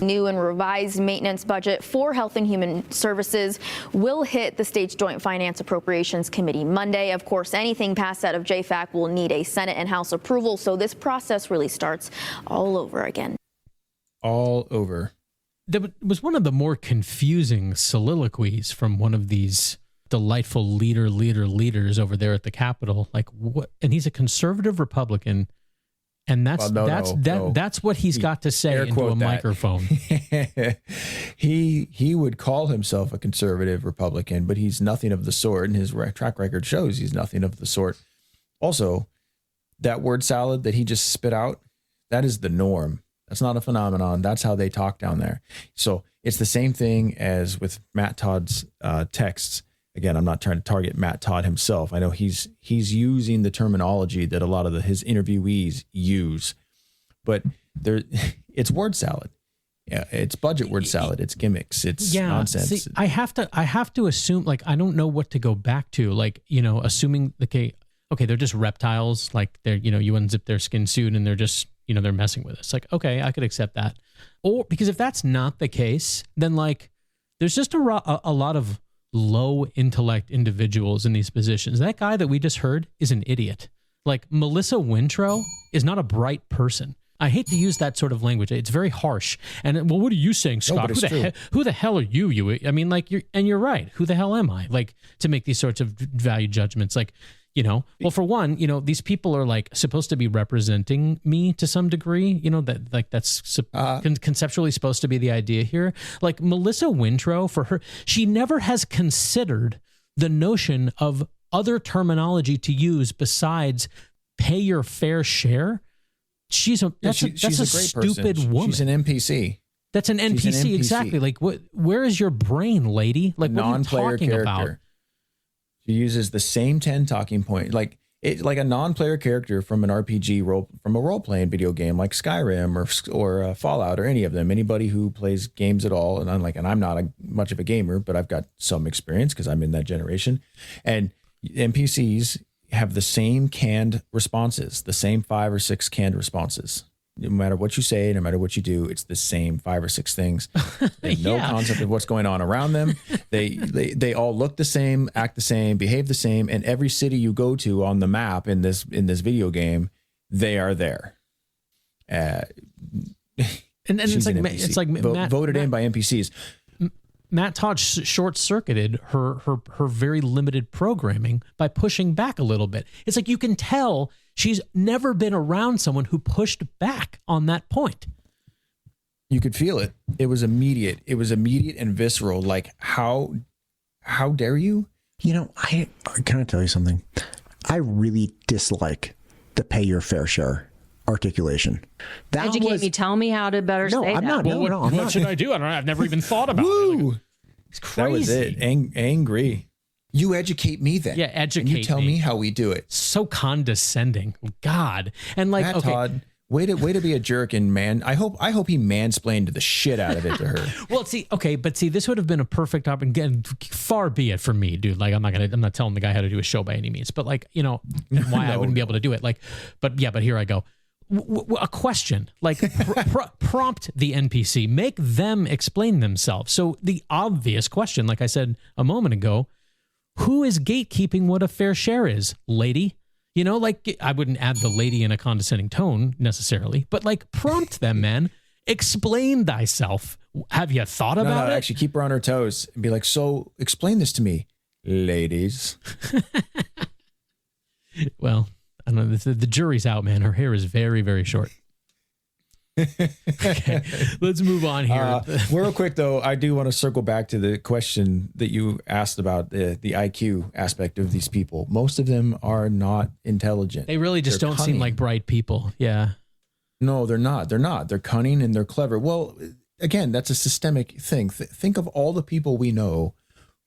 New and revised maintenance budget for Health and Human Services will hit the state's Joint Finance Appropriations Committee Monday. Of course, anything passed out of JFAC will need a Senate and House approval, so this process really starts all over again. All over. That was one of the more confusing soliloquies from one of these delightful leaders over there at the Capitol. Like, what? And he's a conservative Republican. And that's that's what he's got to say into a microphone. He would call himself a conservative Republican, but he's nothing of the sort, and his track record shows he's nothing of the sort. Also, that word salad that he just spit out, that is the norm. That's not a phenomenon. That's how they talk down there. So it's the same thing as with Matt Todd's texts. Again, I'm not trying to target Matt Todd himself. I know he's using the terminology that a lot of his interviewees use, but it's word salad. Yeah, it's budget word salad. It's gimmicks. It's nonsense. See, I have to assume, like, I don't know what to go back to. Like, assuming okay, they're just reptiles. Like, they're, you unzip their skin suit and they're just, they're messing with us. Like, okay, I could accept that. Or because if that's not the case, then like, there's just a lot of low intellect individuals in these positions. That guy that we just heard is an idiot. Like, Melissa Wintrow is not a bright person. I hate to use that sort of language. It's very harsh. And well, what are you saying, Scott? No, who the hell are you? I mean, like, you're right. Who the hell am I? Like, to make these sorts of value judgments, like, well, for one, these people are like supposed to be representing me to some degree, that like that's conceptually supposed to be the idea here. Like, Melissa Wintrow, for her, she never has considered the notion of other terminology to use besides pay your fair share. She's a great stupid person. woman. She's an NPC. That's an NPC, exactly. Like, where is your brain, lady? Like, what are you talking about? She uses the same 10 talking points, like a non-player character from an RPG from a role-playing video game like Skyrim or Fallout or any of them. Anybody who plays games at all, and I'm not much of a gamer, but I've got some experience because I'm in that generation. And NPCs have the same canned responses, the same 5 or 6 canned responses. No matter what you say, no matter what you do, it's the same 5 or 6 things. They have no concept of what's going on around them. They all look the same, act the same, behave the same. And every city you go to on the map in this video they are there. And it's like voted in by NPCs. Matt Todd short-circuited her very limited programming by pushing back a little bit. It's like you can tell she's never been around someone who pushed back on that point. You could feel it. It was immediate. It was immediate and visceral. Like, how dare you? Can I tell you something? I really dislike the pay your fair share articulation. Educate me. Tell me how to better say that. I'm not. What should I do? I've never even thought about it. It's crazy. That was it. Angry. You educate me then. Yeah, educate and you tell me how we do it. So condescending. God. And like, Matt Todd, way to be a jerk, and I hope he mansplained the shit out of it to her. Well, see, this would have been a perfect opportunity. Far be it from me, dude. Like, I'm not telling the guy how to do a show by any means, but like, why I wouldn't be able to do it. Like, but here I go. A question, like prompt the NPC, make them explain themselves. So the obvious question, like I said a moment ago, who is gatekeeping what a fair share is, lady? Like, I wouldn't add the lady in a condescending tone necessarily, but like, prompt them, man. Explain thyself. Have you thought about it? Actually, keep her on her toes and be like, so explain this to me, ladies. Well, I don't know. The jury's out, man. Her hair is very, very short. Okay, let's move on here. Real quick, though, I do want to circle back to the question that you asked about the IQ aspect of these people. Most of them are not intelligent. They really just don't seem like bright people. Yeah. No, they're not. They're cunning and they're clever. Well, again, that's a systemic thing. Think of all the people we know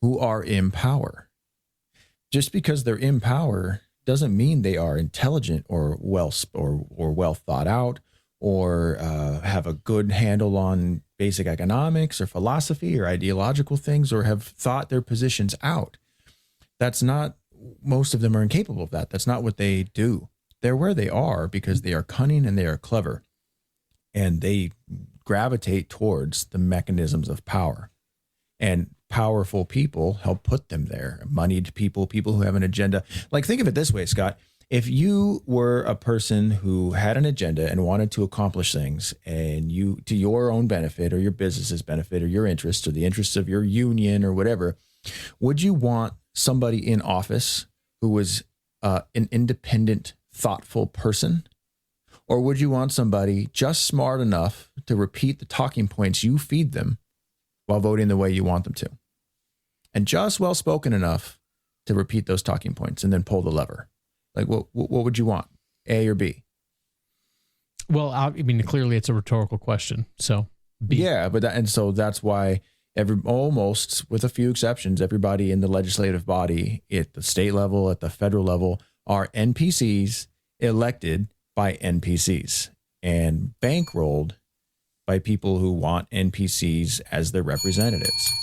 who are in power. Just because they're in power doesn't mean they are intelligent or well thought out or have a good handle on basic economics or philosophy or ideological things or have thought their positions out. That's not, most of them are incapable of that. That's not what they do. They're where they are because they are cunning and they are clever. And they gravitate towards the mechanisms of power. And powerful people help put them there. Moneyed people, people who have an agenda. Like, think of it this way, Scott. If you were a person who had an agenda and wanted to accomplish things, and you, to your own benefit or your business's benefit or your interests or the interests of your union or whatever, would you want somebody in office who was an independent, thoughtful person? Or would you want somebody just smart enough to repeat the talking points you feed them while voting the way you want them to? And just well-spoken enough to repeat those talking points and then pull the lever. Like, what would you want? A or B? Well, I mean, clearly it's a rhetorical question. So B. Yeah, and so that's why almost with a few exceptions, everybody in the legislative body at the state level, at the federal level, are NPCs elected by NPCs and bankrolled by people who want NPCs as their representatives.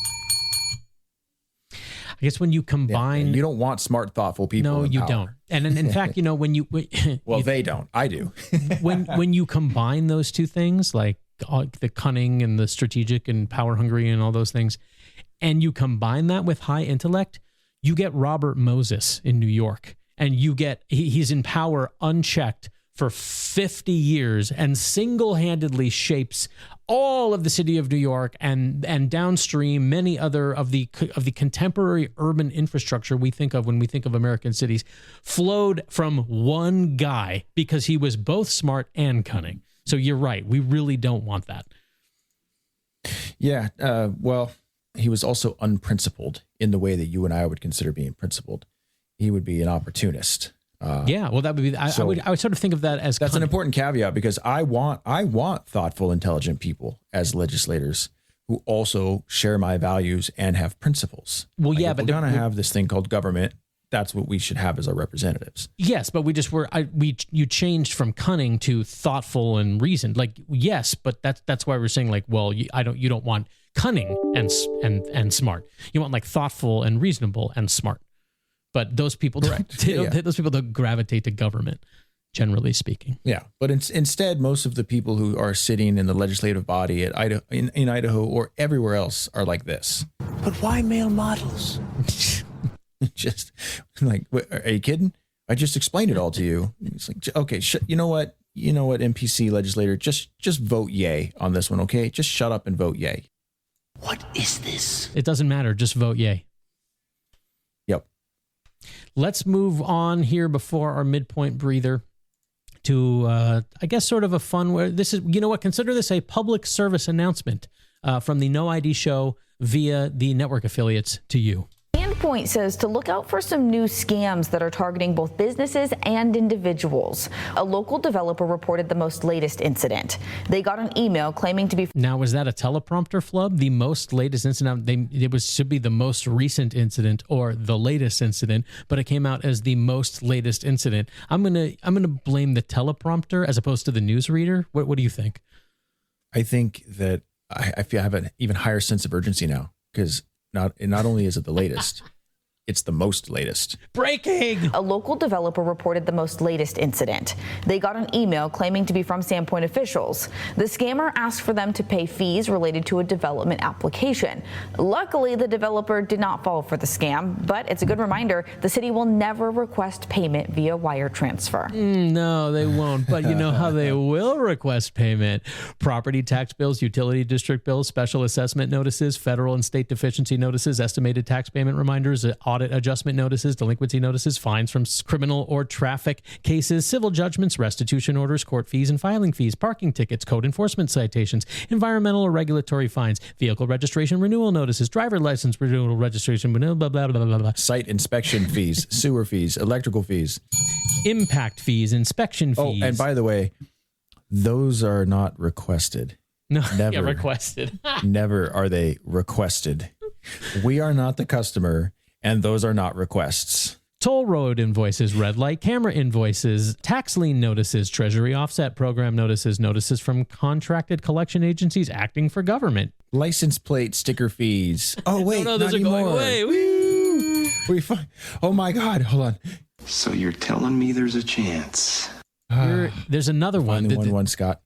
I guess when you combine, you don't want smart, thoughtful people. No, you don't. And in fact, when you they don't. I do. when you combine those two things, like the cunning and the strategic and power hungry and all those things, and you combine that with high intellect, you get Robert Moses in New York, and you get he's in power unchecked for 50 years and single-handedly shapes all of the city of New York and downstream many other of the contemporary urban infrastructure we think of when we think of American cities flowed from one guy because he was both smart and cunning. So you're right. We really don't want that. Yeah. Well, he was also unprincipled in the way that you and I would consider being principled. He would be an opportunist. Yeah, well, that would be. I would sort of think of that as that's an important caveat, because I want thoughtful, intelligent people as legislators who also share my values and have principles. Well, but we're gonna have this thing called government. That's what we should have as our representatives. Yes, but you changed from cunning to thoughtful and reasoned. Like, yes, but that's why we're saying, like, well, you don't want cunning and smart. You want like thoughtful and reasonable and smart. But those people, those people don't gravitate to government, generally speaking. Yeah, but instead, most of the people who are sitting in the legislative body at Idaho, in Idaho or everywhere else are like this. But why male models? Just like, are you kidding? I just explained it all to you. It's like, okay, you know what, NPC legislator, just vote yay on this one, okay? Just shut up and vote yay. What is this? It doesn't matter. Just vote yay. Yep. Let's move on here before our midpoint breather to, I guess, sort of a fun where this is, consider this a public service announcement from the No ID show via the network affiliates to you. Sandpoint says to look out for some new scams that are targeting both businesses and individuals. A local developer reported the most latest incident. They got an email claiming to be... Now, was that a teleprompter flub? The most latest incident? Should be the most recent incident or the latest incident, but it came out as the most latest incident. I'm gonna blame the teleprompter as opposed to the newsreader. What do you think? I think that I feel I have an even higher sense of urgency now, because not only is it the latest, it's the most latest. Breaking! A local developer reported the most latest incident. They got an email claiming to be from Sandpoint officials. The scammer asked for them to pay fees related to a development application. Luckily, the developer did not fall for the scam, but it's a good reminder the city will never request payment via wire transfer. No, they won't. But you know how they will request payment? Property tax bills, utility district bills, special assessment notices, federal and state deficiency notices, estimated tax payment reminders, audit adjustment notices, delinquency notices, fines from criminal or traffic cases, civil judgments, restitution orders, court fees and filing fees, parking tickets, code enforcement citations, environmental or regulatory fines, vehicle registration renewal notices, driver license renewal registration, blah, blah, blah, blah, blah. Site inspection fees, sewer fees, electrical fees, impact fees, inspection fees. Oh, and by the way, those are not requested. No, never requested. Never are they requested. We are not the customer, and those are not requests. Toll road invoices, red light camera invoices, tax lien notices, treasury offset program notices, notices from contracted collection agencies acting for government. License plate sticker fees. Oh, wait, no, those are anymore. going away. Woo! Oh, my God. Hold on. So you're telling me there's a chance? There's another one. One, Scott.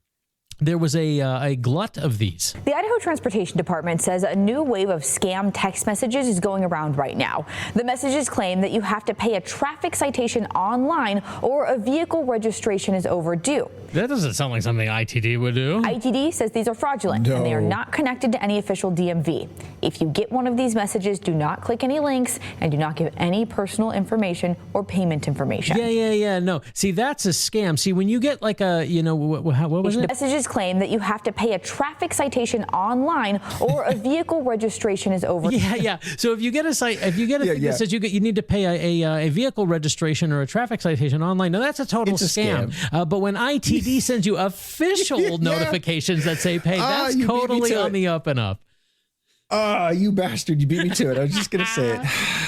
there was a glut of these. The Idaho Transportation Department says a new wave of scam text messages is going around right now. The messages claim that you have to pay a traffic citation online or a vehicle registration is overdue. That doesn't sound like something ITD would do. ITD says these are fraudulent and they are not connected to any official DMV. If you get one of these messages, do not click any links and do not give any personal information or payment information. Yeah. No. See, that's a scam. See, when you get like a, what was it? Messages claim that you have to pay a traffic citation online or a vehicle registration is overdue. Yeah. So if you get a thing that says you need to pay a vehicle registration or a traffic citation online, now that's a total scam. But when ITD sends you official notifications that say pay, that's totally on the up and up. You bastard. You beat me to it. I was just going to say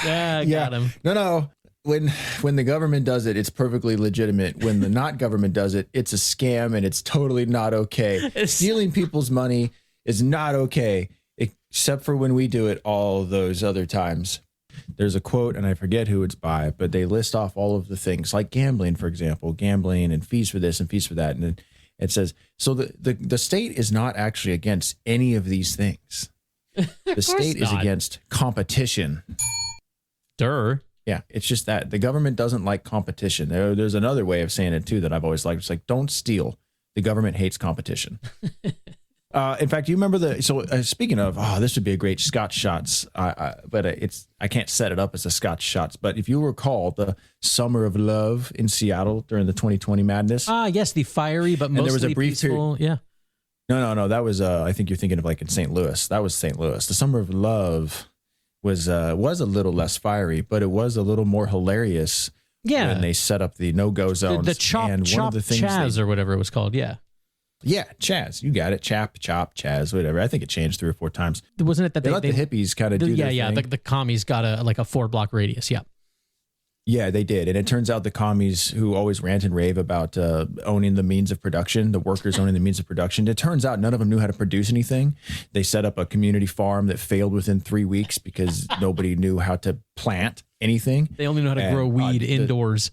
it. Got him. No. When the government does it, it's perfectly legitimate. When the not government does it, it's a scam and it's totally not okay. Stealing people's money is not okay, except for when we do it all those other times. There's a quote, and I forget who it's by, but they list off all of the things, like gambling, for example, gambling and fees for this and fees for that. And it says, so the state is not actually against any of these things. The state is against competition. Durr. Yeah, it's just that the government doesn't like competition. There's another way of saying it, too, that I've always liked. It's like, don't steal. The government hates competition. In fact, you remember speaking of, this would be a great Scotch shots, but I can't set it up as a Scotch shots. But if you recall the Summer of Love in Seattle during the 2020 madness. Yes, the fiery but mostly there was a brief peaceful. No. That was, I think you're thinking of like in St. Louis. That was St. Louis. The Summer of Love was a little less fiery, but it was a little more hilarious. Yeah, when they set up the no-go zones. The chop Chaz or whatever it was called. Yeah, Chaz. You got it. Chop, Chaz, whatever. I think it changed 3 or 4 times. Wasn't it that they let the hippies kind of do their thing? The commies got a 4-block radius. Yeah. Yeah, they did. And it turns out the commies who always rant and rave about owning the means of production, the workers owning the means of production, it turns out none of them knew how to produce anything. They set up a community farm that failed within 3 weeks because nobody knew how to plant anything. They only know how to grow weed indoors.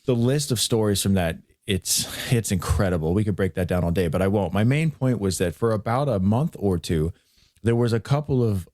The list of stories from that, it's incredible. We could break that down all day, but I won't. My main point was that for about a month or two, there was a couple of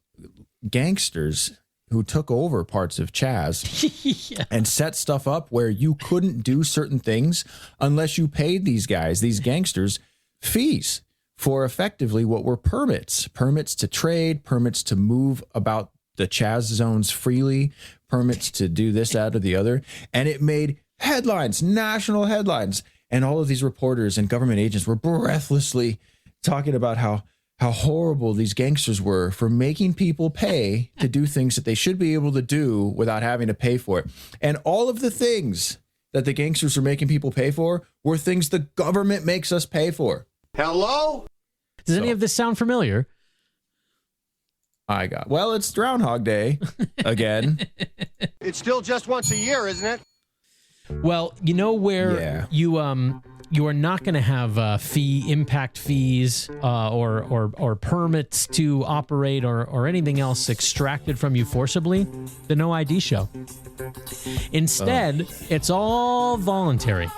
gangsters who took over parts of Chaz and set stuff up where you couldn't do certain things unless you paid these gangsters, fees for effectively what were permits to trade, permits to move about the Chaz zones freely, permits to do this, that, or the other. And it made headlines, national headlines. And all of these reporters and government agents were breathlessly talking about how horrible these gangsters were for making people pay to do things that they should be able to do without having to pay for it. And all of the things that the gangsters were making people pay for were things the government makes us pay for. Hello? Does any of this sound familiar? Well, it's Groundhog Day again. It's still just once a year, isn't it? Well, you know where you are not going to have impact fees or permits to operate or anything else extracted from you forcibly? The No ID show. Instead, it's all voluntary.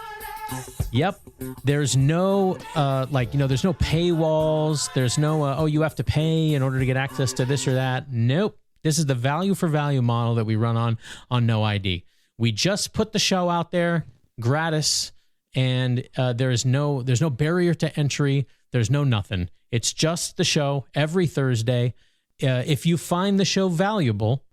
Yep. There's no there's no paywalls. There's no you have to pay in order to get access to this or that. Nope. This is the value for value model that we run on No ID. We just put the show out there gratis, and there's no barrier to entry. There's no nothing. It's just the show every Thursday. If you find the show valuable,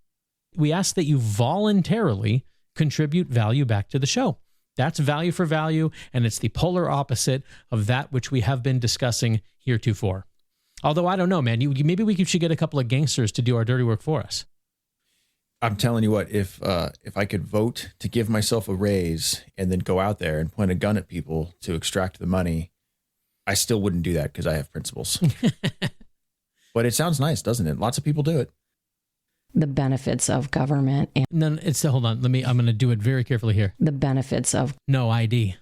we ask that you voluntarily contribute value back to the show. That's value for value, and it's the polar opposite of that which we have been discussing heretofore. Although I don't know, man, maybe we should get a couple of gangsters to do our dirty work for us. I'm telling you what, if I could vote to give myself a raise and then go out there and point a gun at people to extract the money, I still wouldn't do that because I have principles. But it sounds nice, doesn't it? Lots of people do it. The benefits of government. Hold on. I'm going to do it very carefully here. The benefits of No ID.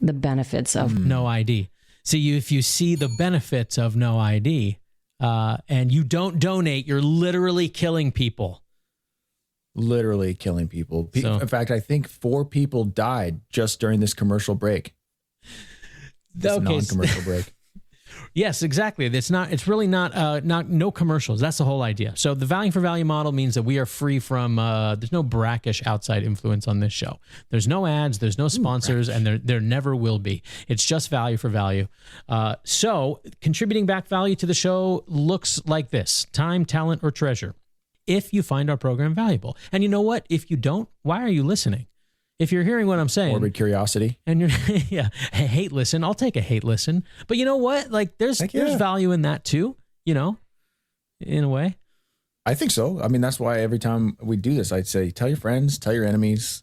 The benefits of No ID. See, if you see the benefits of No ID and you don't donate, you're literally killing people. Literally killing people. In fact, I think 4 people died just during this commercial break. This non-commercial break. Yes, exactly. It's really not no commercials. That's the whole idea. So the value for value model means that we are free from, there's no brackish outside influence on this show. There's no ads, there's no sponsors, and there never will be. It's just value for value. So contributing back value to the show looks like this: time, talent, or treasure. If you find our program valuable. And you know what? If you don't, why are you listening? If you're hearing what I'm saying, morbid curiosity, and you're hate listen, I'll take a hate listen. But you know what? Like there's value in that too. You know, in a way. I think so. I mean, that's why every time we do this, I'd say, tell your friends, tell your enemies,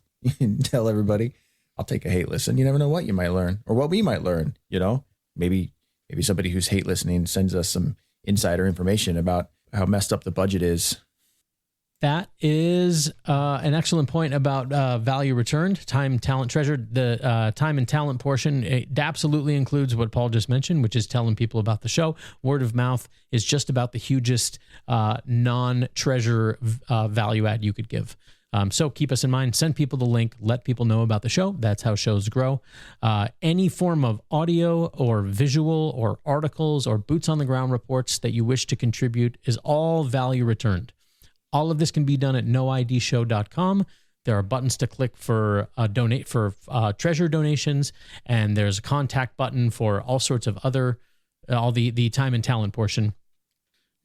tell everybody. I'll take a hate listen. You never know what you might learn or what we might learn. You know, maybe somebody who's hate listening sends us some insider information about how messed up the budget is. That is an excellent point about value returned, time, talent, treasure. The time and talent portion, it absolutely includes what Paul just mentioned, which is telling people about the show. Word of mouth is just about the hugest non-treasure value add you could give. So keep us in mind, send people the link, let people know about the show. That's how shows grow. Any form of audio or visual or articles or boots on the ground reports that you wish to contribute is all value returned. All of this can be done at noidshow.com. There are buttons to click for donate for treasure donations, and there's a contact button for all sorts of other, all the time and talent portion.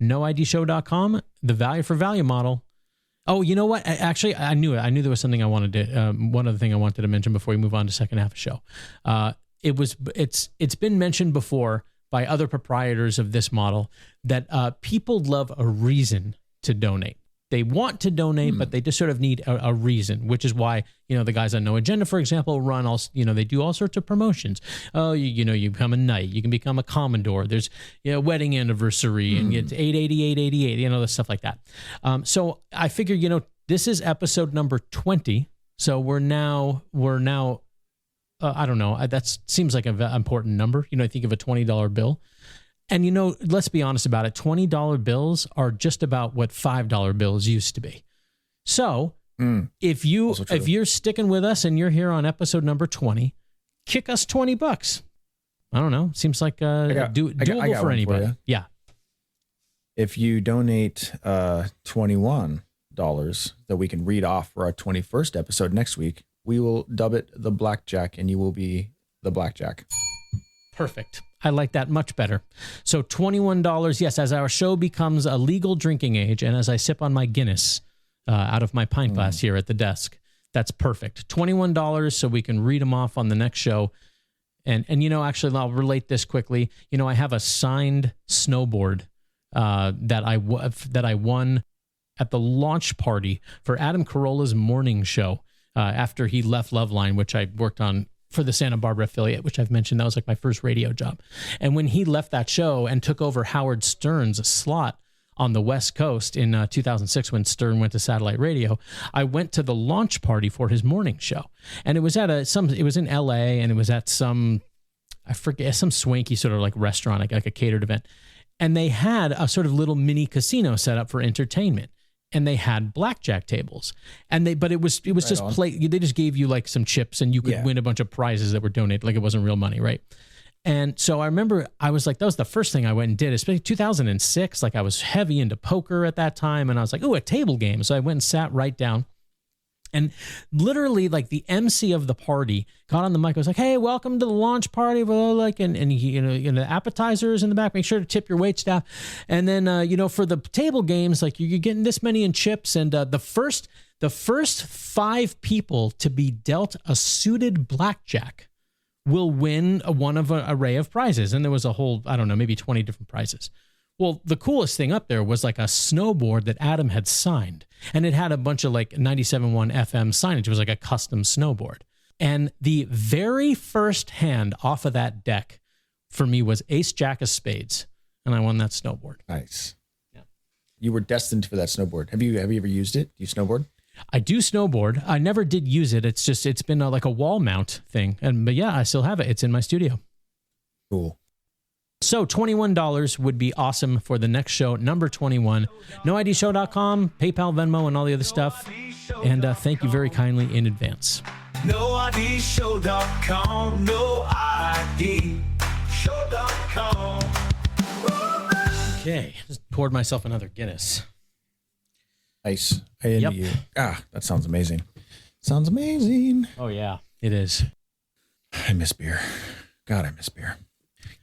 Noidshow.com, the value for value model. Oh, you know what? Actually, I knew it. I knew there was something I wanted to, one other thing I wanted to mention before we move on to second half of the show. It's been mentioned before by other proprietors of this model that people love a reason to donate. They want to donate, but they just sort of need a reason, which is why, the guys on No Agenda, for example, they do all sorts of promotions. Oh, you become a knight, you can become a commodore. There's, wedding anniversary and it's 888, the stuff like that. So I figure, this is episode number 20. So we're now, I don't know, that seems like an important number. I think of a $20 bill. And, let's be honest about it. $20 bills are just about what $5 bills used to be. So if you're sticking with us and you're here on episode number 20, kick us $20. I don't know. Seems like doable for anybody. For yeah. If you donate $21 that we can read off for our 21st episode next week, we will dub it the Blackjack, and you will be the Blackjack. Perfect. I like that much better. So $21, yes, as our show becomes a legal drinking age, and as I sip on my Guinness out of my pint glass here at the desk, that's perfect. $21 so we can read them off on the next show. And actually, I'll relate this quickly. I have a signed snowboard that I won at the launch party for Adam Carolla's morning show after he left Loveline, which I worked on for the Santa Barbara affiliate, which I've mentioned. That was like my first radio job. And when he left that show and took over Howard Stern's slot on the West Coast in 2006, when Stern went to satellite radio, I went to the launch party for his morning show. And it was at it was in LA, and it was at some swanky sort of like restaurant, like a catered event. And they had a sort of little mini casino set up for entertainment. And they had blackjack tables, but it was just play. They just gave you like some chips, and you could win a bunch of prizes that were donated, like it wasn't real money, right? And so I remember I was like, that was the first thing I went and did, especially 2006. Like I was heavy into poker at that time, and I was like, oh, a table game. So I went and sat right down. And literally, like the MC of the party got on the mic. I was like, "Hey, welcome to the launch party." And the appetizers in the back. Make sure to tip your wait staff. And then for the table games, like you're getting this many in chips. And the first 5 people to be dealt a suited blackjack will win one of an array of prizes. And there was a whole, I don't know, maybe 20 different prizes. Well, the coolest thing up there was like a snowboard that Adam had signed, and it had a bunch of like 97.1 FM signage. It was like a custom snowboard. And the very first hand off of that deck for me was Ace Jack of Spades, and I won that snowboard. Nice. Yeah. You were destined for that snowboard. Have you ever used it? Do you snowboard? I do snowboard. I never did use it. It's been like a wall mount thing. But yeah, I still have it. It's in my studio. Cool. So $21 would be awesome for the next show, number 21. NoIDShow.com, PayPal, Venmo, and all the other stuff. And thank you very kindly in advance. NoIDShow.com, Okay, just poured myself another Guinness. Nice. I envy you. That sounds amazing. Sounds amazing. Oh, yeah, it is. I miss beer. God, I miss beer.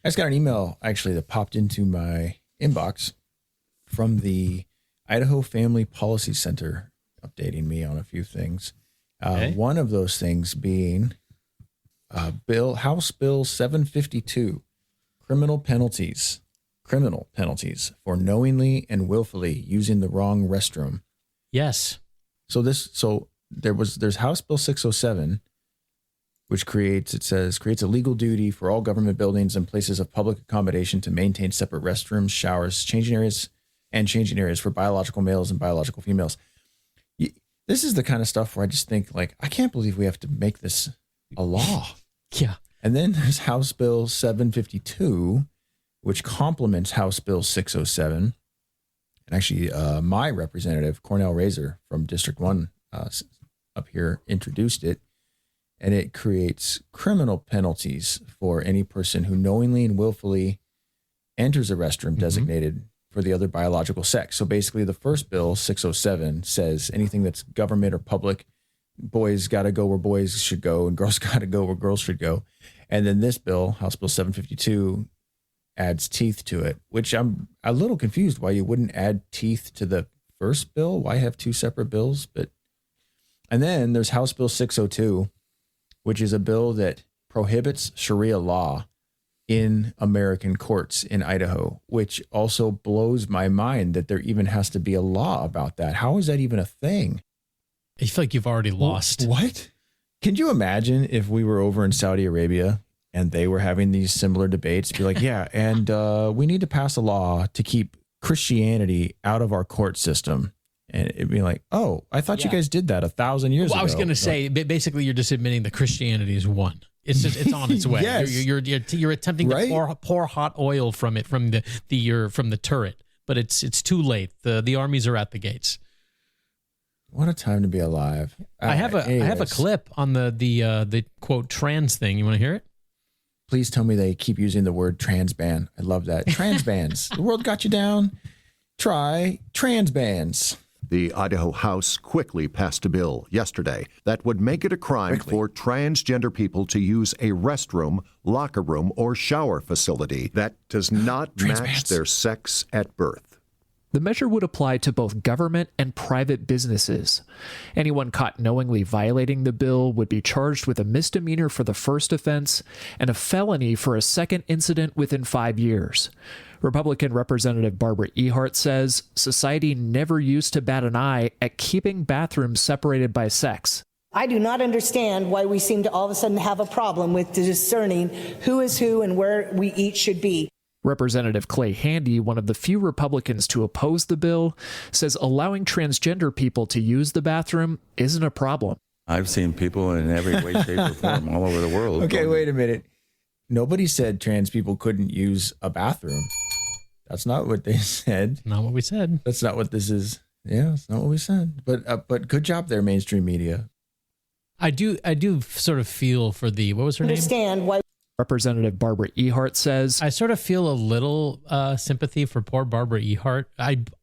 I just got an email, actually, that popped into my inbox from the Idaho Family Policy Center updating me on a few things. One of those things being House Bill 752, criminal penalties for knowingly and willfully using the wrong restroom. Yes. So there's House Bill 607, which creates a legal duty for all government buildings and places of public accommodation to maintain separate restrooms, showers, changing areas for biological males and biological females. This is the kind of stuff where I just think, like, I can't believe we have to make this a law. Yeah. And then there's House Bill 752, which complements House Bill 607. And actually, my representative, Cornell Razor from District 1 up here, introduced it. And it creates criminal penalties for any person who knowingly and willfully enters a restroom designated for the other biological sex. So basically, the first bill, 607, says anything that's government or public, boys got to go where boys should go and girls got to go where girls should go. And then this bill, House Bill 752, adds teeth to it, which I'm a little confused why you wouldn't add teeth to the first bill. Why have two separate bills? And then there's House Bill 602, which is a bill that prohibits Sharia law in American courts in Idaho, which also blows my mind that there even has to be a law about that. How is that even a thing? I feel like you've already lost. What? Can you imagine if we were over in Saudi Arabia and they were having these similar debates? Be like, yeah, and we need to pass a law to keep Christianity out of our court system. And it'd be like, oh, I thought you guys did that 1,000 years ago. I was going to say, basically, you're just admitting that Christianity is one. It's on its way. Yes. You're attempting to pour hot oil from the turret, but it's too late. The armies are at the gates. What a time to be alive. I have a clip on the quote trans thing. You want to hear it? Please tell me they keep using the word trans ban. I love that. Trans bans. The world got you down. Try trans bans. The Idaho House quickly passed a bill yesterday that would make it a crime for transgender people to use a restroom, locker room, or shower facility that does not match their sex at birth. The measure would apply to both government and private businesses. Anyone caught knowingly violating the bill would be charged with a misdemeanor for the first offense and a felony for a second incident within 5 years. Republican Representative Barbara Ehart says society never used to bat an eye at keeping bathrooms separated by sex. I do not understand why we seem to all of a sudden have a problem with discerning who is who and where we each should be. Representative Clay Handy, one of the few Republicans to oppose the bill, says allowing transgender people to use the bathroom isn't a problem. I've seen people in every way, shape, or form all over the world. Okay, wait a minute. Nobody said trans people couldn't use a bathroom. That's not what they said. Not what we said. That's not what this is. Yeah, that's not what we said. But good job there, mainstream media. I do sort of feel for what was her name? Understand why. Representative Barbara Ehart says, I sort of feel a little sympathy for poor Barbara Ehart.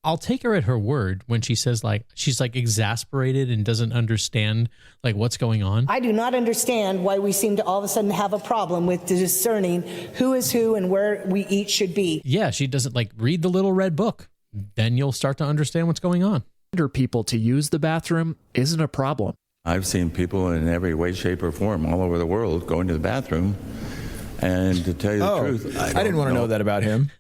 I'll take her at her word when she says she's exasperated and doesn't understand what's going on. I do not understand why we seem to all of a sudden have a problem with discerning who is who and where we each should be. Yeah, she doesn't read the little red book. Then you'll start to understand what's going on. People to use the bathroom isn't a problem. I've seen people in every way, shape, or form all over the world going to the bathroom. And to tell you the truth, I didn't want to know that about him.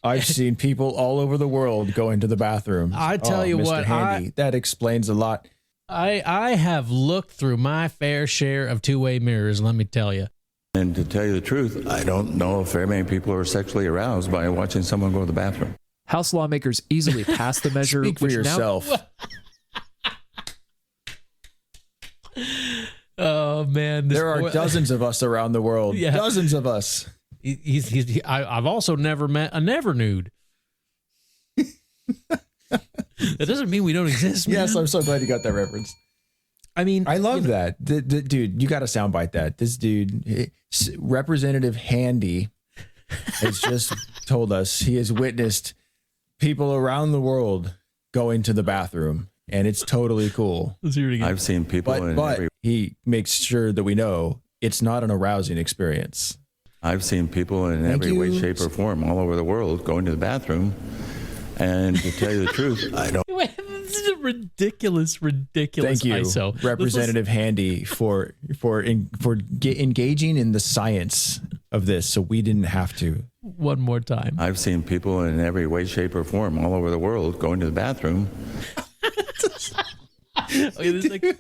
I've seen people all over the world go into the bathroom. I tell you Mr. what, Handy, that explains a lot. I have looked through my fair share of two-way mirrors, let me tell you. And to tell you the truth, I don't know if very many people are sexually aroused by watching someone go to the bathroom. House lawmakers easily passed the measure. Speak for yourself. Oh man, there are dozens of us around the world. Yeah. Dozens of us. I've also never met a never nude. That doesn't mean we don't exist. Man. Yes, I'm so glad you got that reference. I mean, I love that. The dude, you got to soundbite that. This dude, Representative Handy, has just told us he has witnessed people around the world going to the bathroom, and it's totally cool. Let's hear it again. I've seen people but he makes sure that we know it's not an arousing experience. I've seen people in every way, shape, or form all over the world going to the bathroom. And to tell you the truth, I don't. This is a ridiculous Thank you, ISO. Representative Handy, for engaging in the science of this, so we didn't have to. One more time. I've seen people in every way, shape, or form all over the world going to the bathroom. Okay,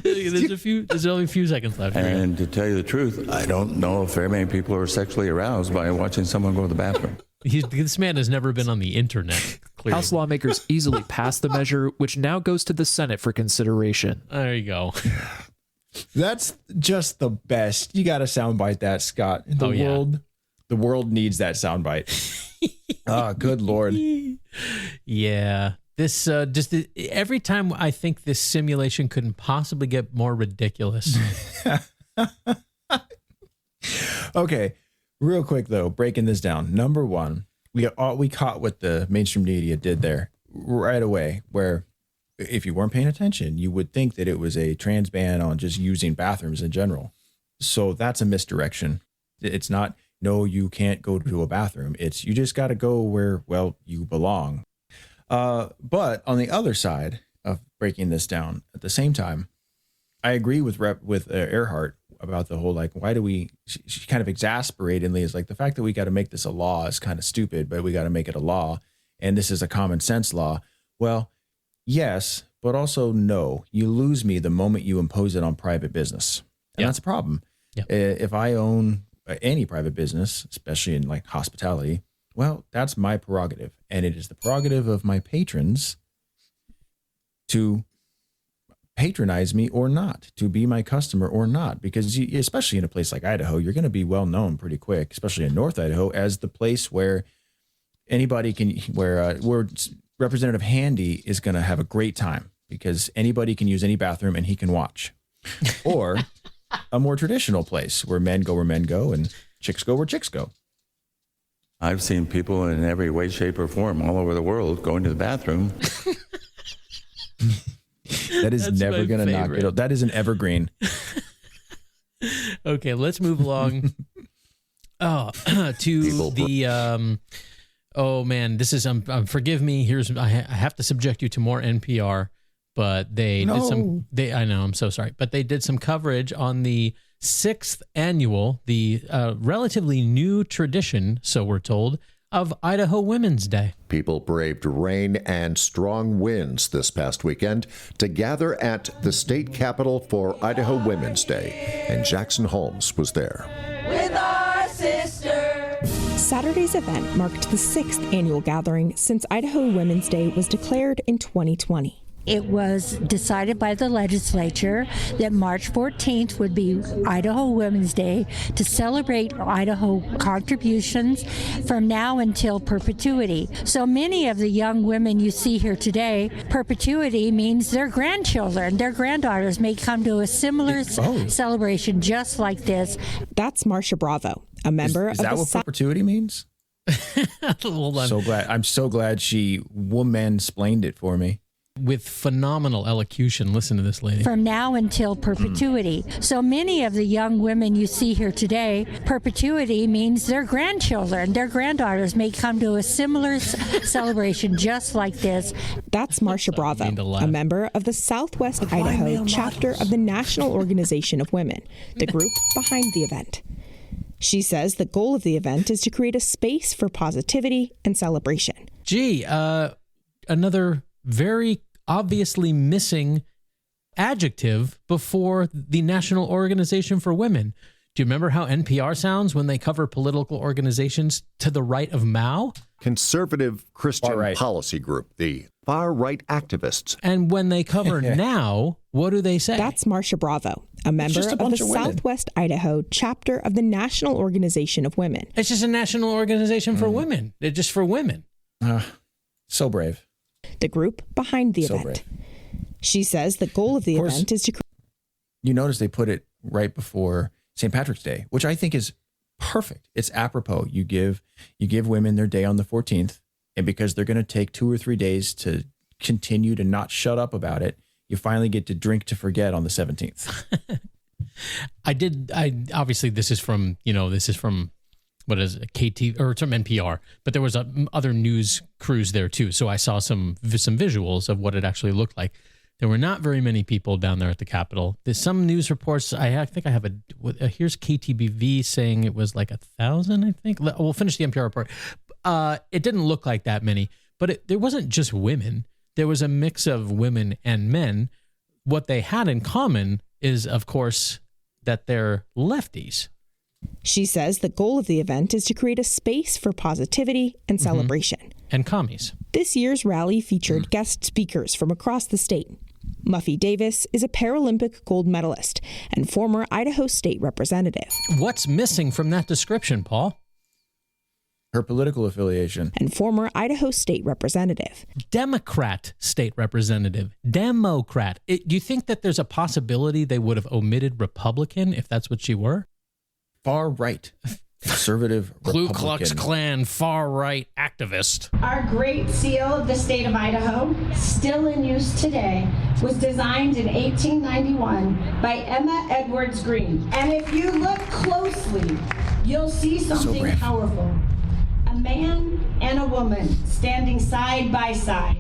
there's only a few seconds left. And to tell you the truth, I don't know if very many people are sexually aroused by watching someone go to the bathroom. This man has never been on the internet. Clearly. House lawmakers easily passed the measure, which now goes to the Senate for consideration. There you go. That's just the best. You got to soundbite that, Scott. The world needs that soundbite. Oh, good Lord. Yeah. This every time I think this simulation couldn't possibly get more ridiculous. Okay, real quick though, breaking this down. Number one, we caught what the mainstream media did there right away, where if you weren't paying attention, you would think that it was a trans ban on just using bathrooms in general. So that's a misdirection. It's not, no, you can't go to a bathroom. It's, you just got to go where, well, you belong. But on the other side of breaking this down, at the same time, I agree with Earhart about the whole, like, why do we, she kind of exasperatingly is like, the fact that we got to make this a law is kind of stupid, but we got to make it a law. And this is a common sense law. Well, yes, but also no. You lose me the moment you impose it on private business. And that's a problem. Yeah. If I own any private business, especially in like hospitality, well, that's my prerogative. And it is the prerogative of my patrons to patronize me or not, to be my customer or not. Because especially in a place like Idaho, you're going to be well known pretty quick, especially in North Idaho, as the place where anybody can, where Representative Handy is going to have a great time because anybody can use any bathroom and he can watch. Or a more traditional place where men go and chicks go where chicks go. I've seen people in every way, shape, or form all over the world going to the bathroom. That is never going to knock it. That is an evergreen. Okay, let's move along. To the oh man, this is forgive me. I have to subject you to more NPR, but they did some. I know, I'm so sorry, but they did some coverage on the 6th annual, the relatively new tradition, so we're told, of Idaho Women's Day. People braved rain and strong winds this past weekend to gather at the state capitol for Idaho Women's Day, and Jackson Holmes was there. With our sister. Saturday's event marked the 6th annual gathering since Idaho Women's Day was declared in 2020. It was decided by the legislature that March 14th would be Idaho Women's Day to celebrate Idaho contributions from now until perpetuity. So many of the young women you see here today, perpetuity means their grandchildren, their granddaughters may come to a similar celebration just like this. That's Marcia Bravo, a member of the... Is that what perpetuity means? Hold on. So glad. I'm so glad she woman-splained it for me. With phenomenal elocution. Listen to this lady. From now until perpetuity. So many of the young women you see here today, perpetuity means their grandchildren, their granddaughters may come to a similar celebration just like this. That's Marcia Bravo, a member of the Southwest Idaho chapter of the National Organization of Women, the group behind the event. She says the goal of the event is to create a space for positivity and celebration. Gee, another very obviously missing adjective before the National Organization for Women. Do you remember how NPR sounds when they cover political organizations to the right of Mao? Conservative Christian Policy Group, the far-right activists. And when they cover now, what do they say? That's Marcia Bravo, a member of the Southwest Idaho chapter of the National Organization of Women. It's just a national organization for women. They're just for women. So brave. The group behind the event. She says the goal of the event is to... You notice they put it right before St. Patrick's Day, which I think is perfect. It's apropos. You give women their day on the 14th, and because they're going to take 2 or 3 days to continue to not shut up about it, you finally get to drink to forget on the 17th. I obviously this is from what is it, KT, or it's from NPR, but there was other news crews there too. So I saw some visuals of what it actually looked like. There were not very many people down there at the Capitol. There's some news reports. I think I have here's KTBV saying it was like 1,000, I think. We'll finish the NPR report. It didn't look like that many, but there wasn't just women. There was a mix of women and men. What they had in common is, of course, that they're lefties. She says the goal of the event is to create a space for positivity and celebration. And commies. This year's rally featured guest speakers from across the state. Muffy Davis is a Paralympic gold medalist and former Idaho state representative. What's missing from that description, Paul? Her political affiliation. And former Idaho state representative. Democrat state representative. Democrat. Do you think that there's a possibility they would have omitted Republican if that's what she were? Far right. Conservative Ku Republican. Klux Klan far right activist. Our great seal of the state of Idaho, still in use today, was designed in 1891 by Emma Edwards Green. And if you look closely, you'll see something powerful. A man and a woman standing side by side,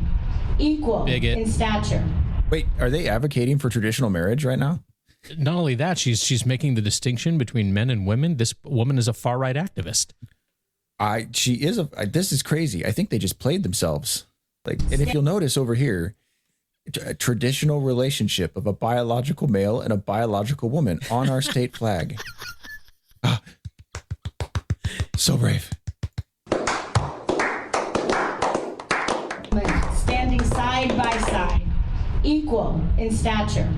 equal in stature. Wait, are they advocating for traditional marriage right now? Not only that, she's making the distinction between men and women. This woman is a far right activist. This is crazy. I think they just played themselves. And if you'll notice over here, a traditional relationship of a biological male and a biological woman on our state flag. So brave. Standing side by side, equal in stature.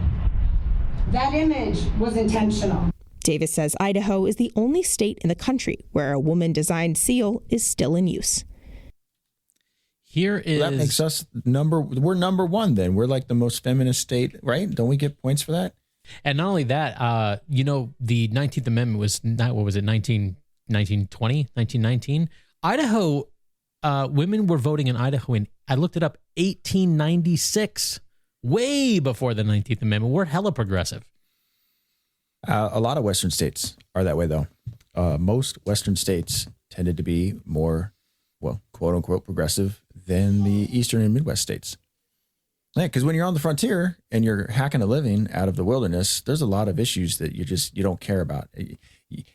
That image was intentional. Davis says Idaho is the only state in the country where a woman-designed seal is still in use. Here is... Well, that makes us we're number one then. We're like the most feminist state, right? Don't we get points for that? And not only that, the 19th Amendment was not, what was it, 1920, 1919? Idaho, women were voting in Idaho in, I looked it up, 1896. Way before the 19th Amendment. We're hella progressive. A lot of Western states are that way, though. Most Western states tended to be more, well, quote unquote, progressive than the Eastern and Midwest states. Yeah, because when you're on the frontier and you're hacking a living out of the wilderness, there's a lot of issues that you don't care about.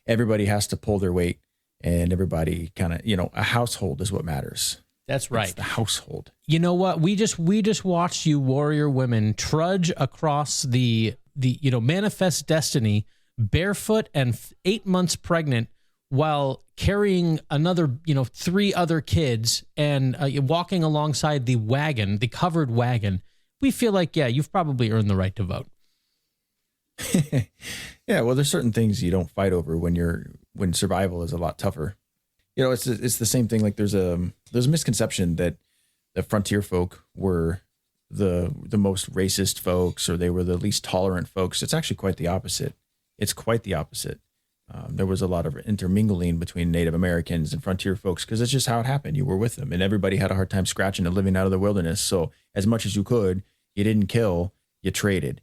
Everybody has to pull their weight, and everybody kind of, a household is what matters. That's right. It's the household. You know what? We just watched you warrior women trudge across the manifest destiny barefoot and 8 months pregnant while carrying another, 3 other kids and walking alongside the wagon, the covered wagon. We feel like, you've probably earned the right to vote. Yeah, well, there's certain things you don't fight over when survival is a lot tougher. It's the same thing. Like there's a misconception that the frontier folk were the most racist folks, or they were the least tolerant folks. It's actually quite the opposite. It's quite the opposite. There was a lot of intermingling between Native Americans and frontier folks because it's just how it happened. You were with them, and everybody had a hard time scratching and living out of the wilderness. So as much as you could, you didn't kill, you traded.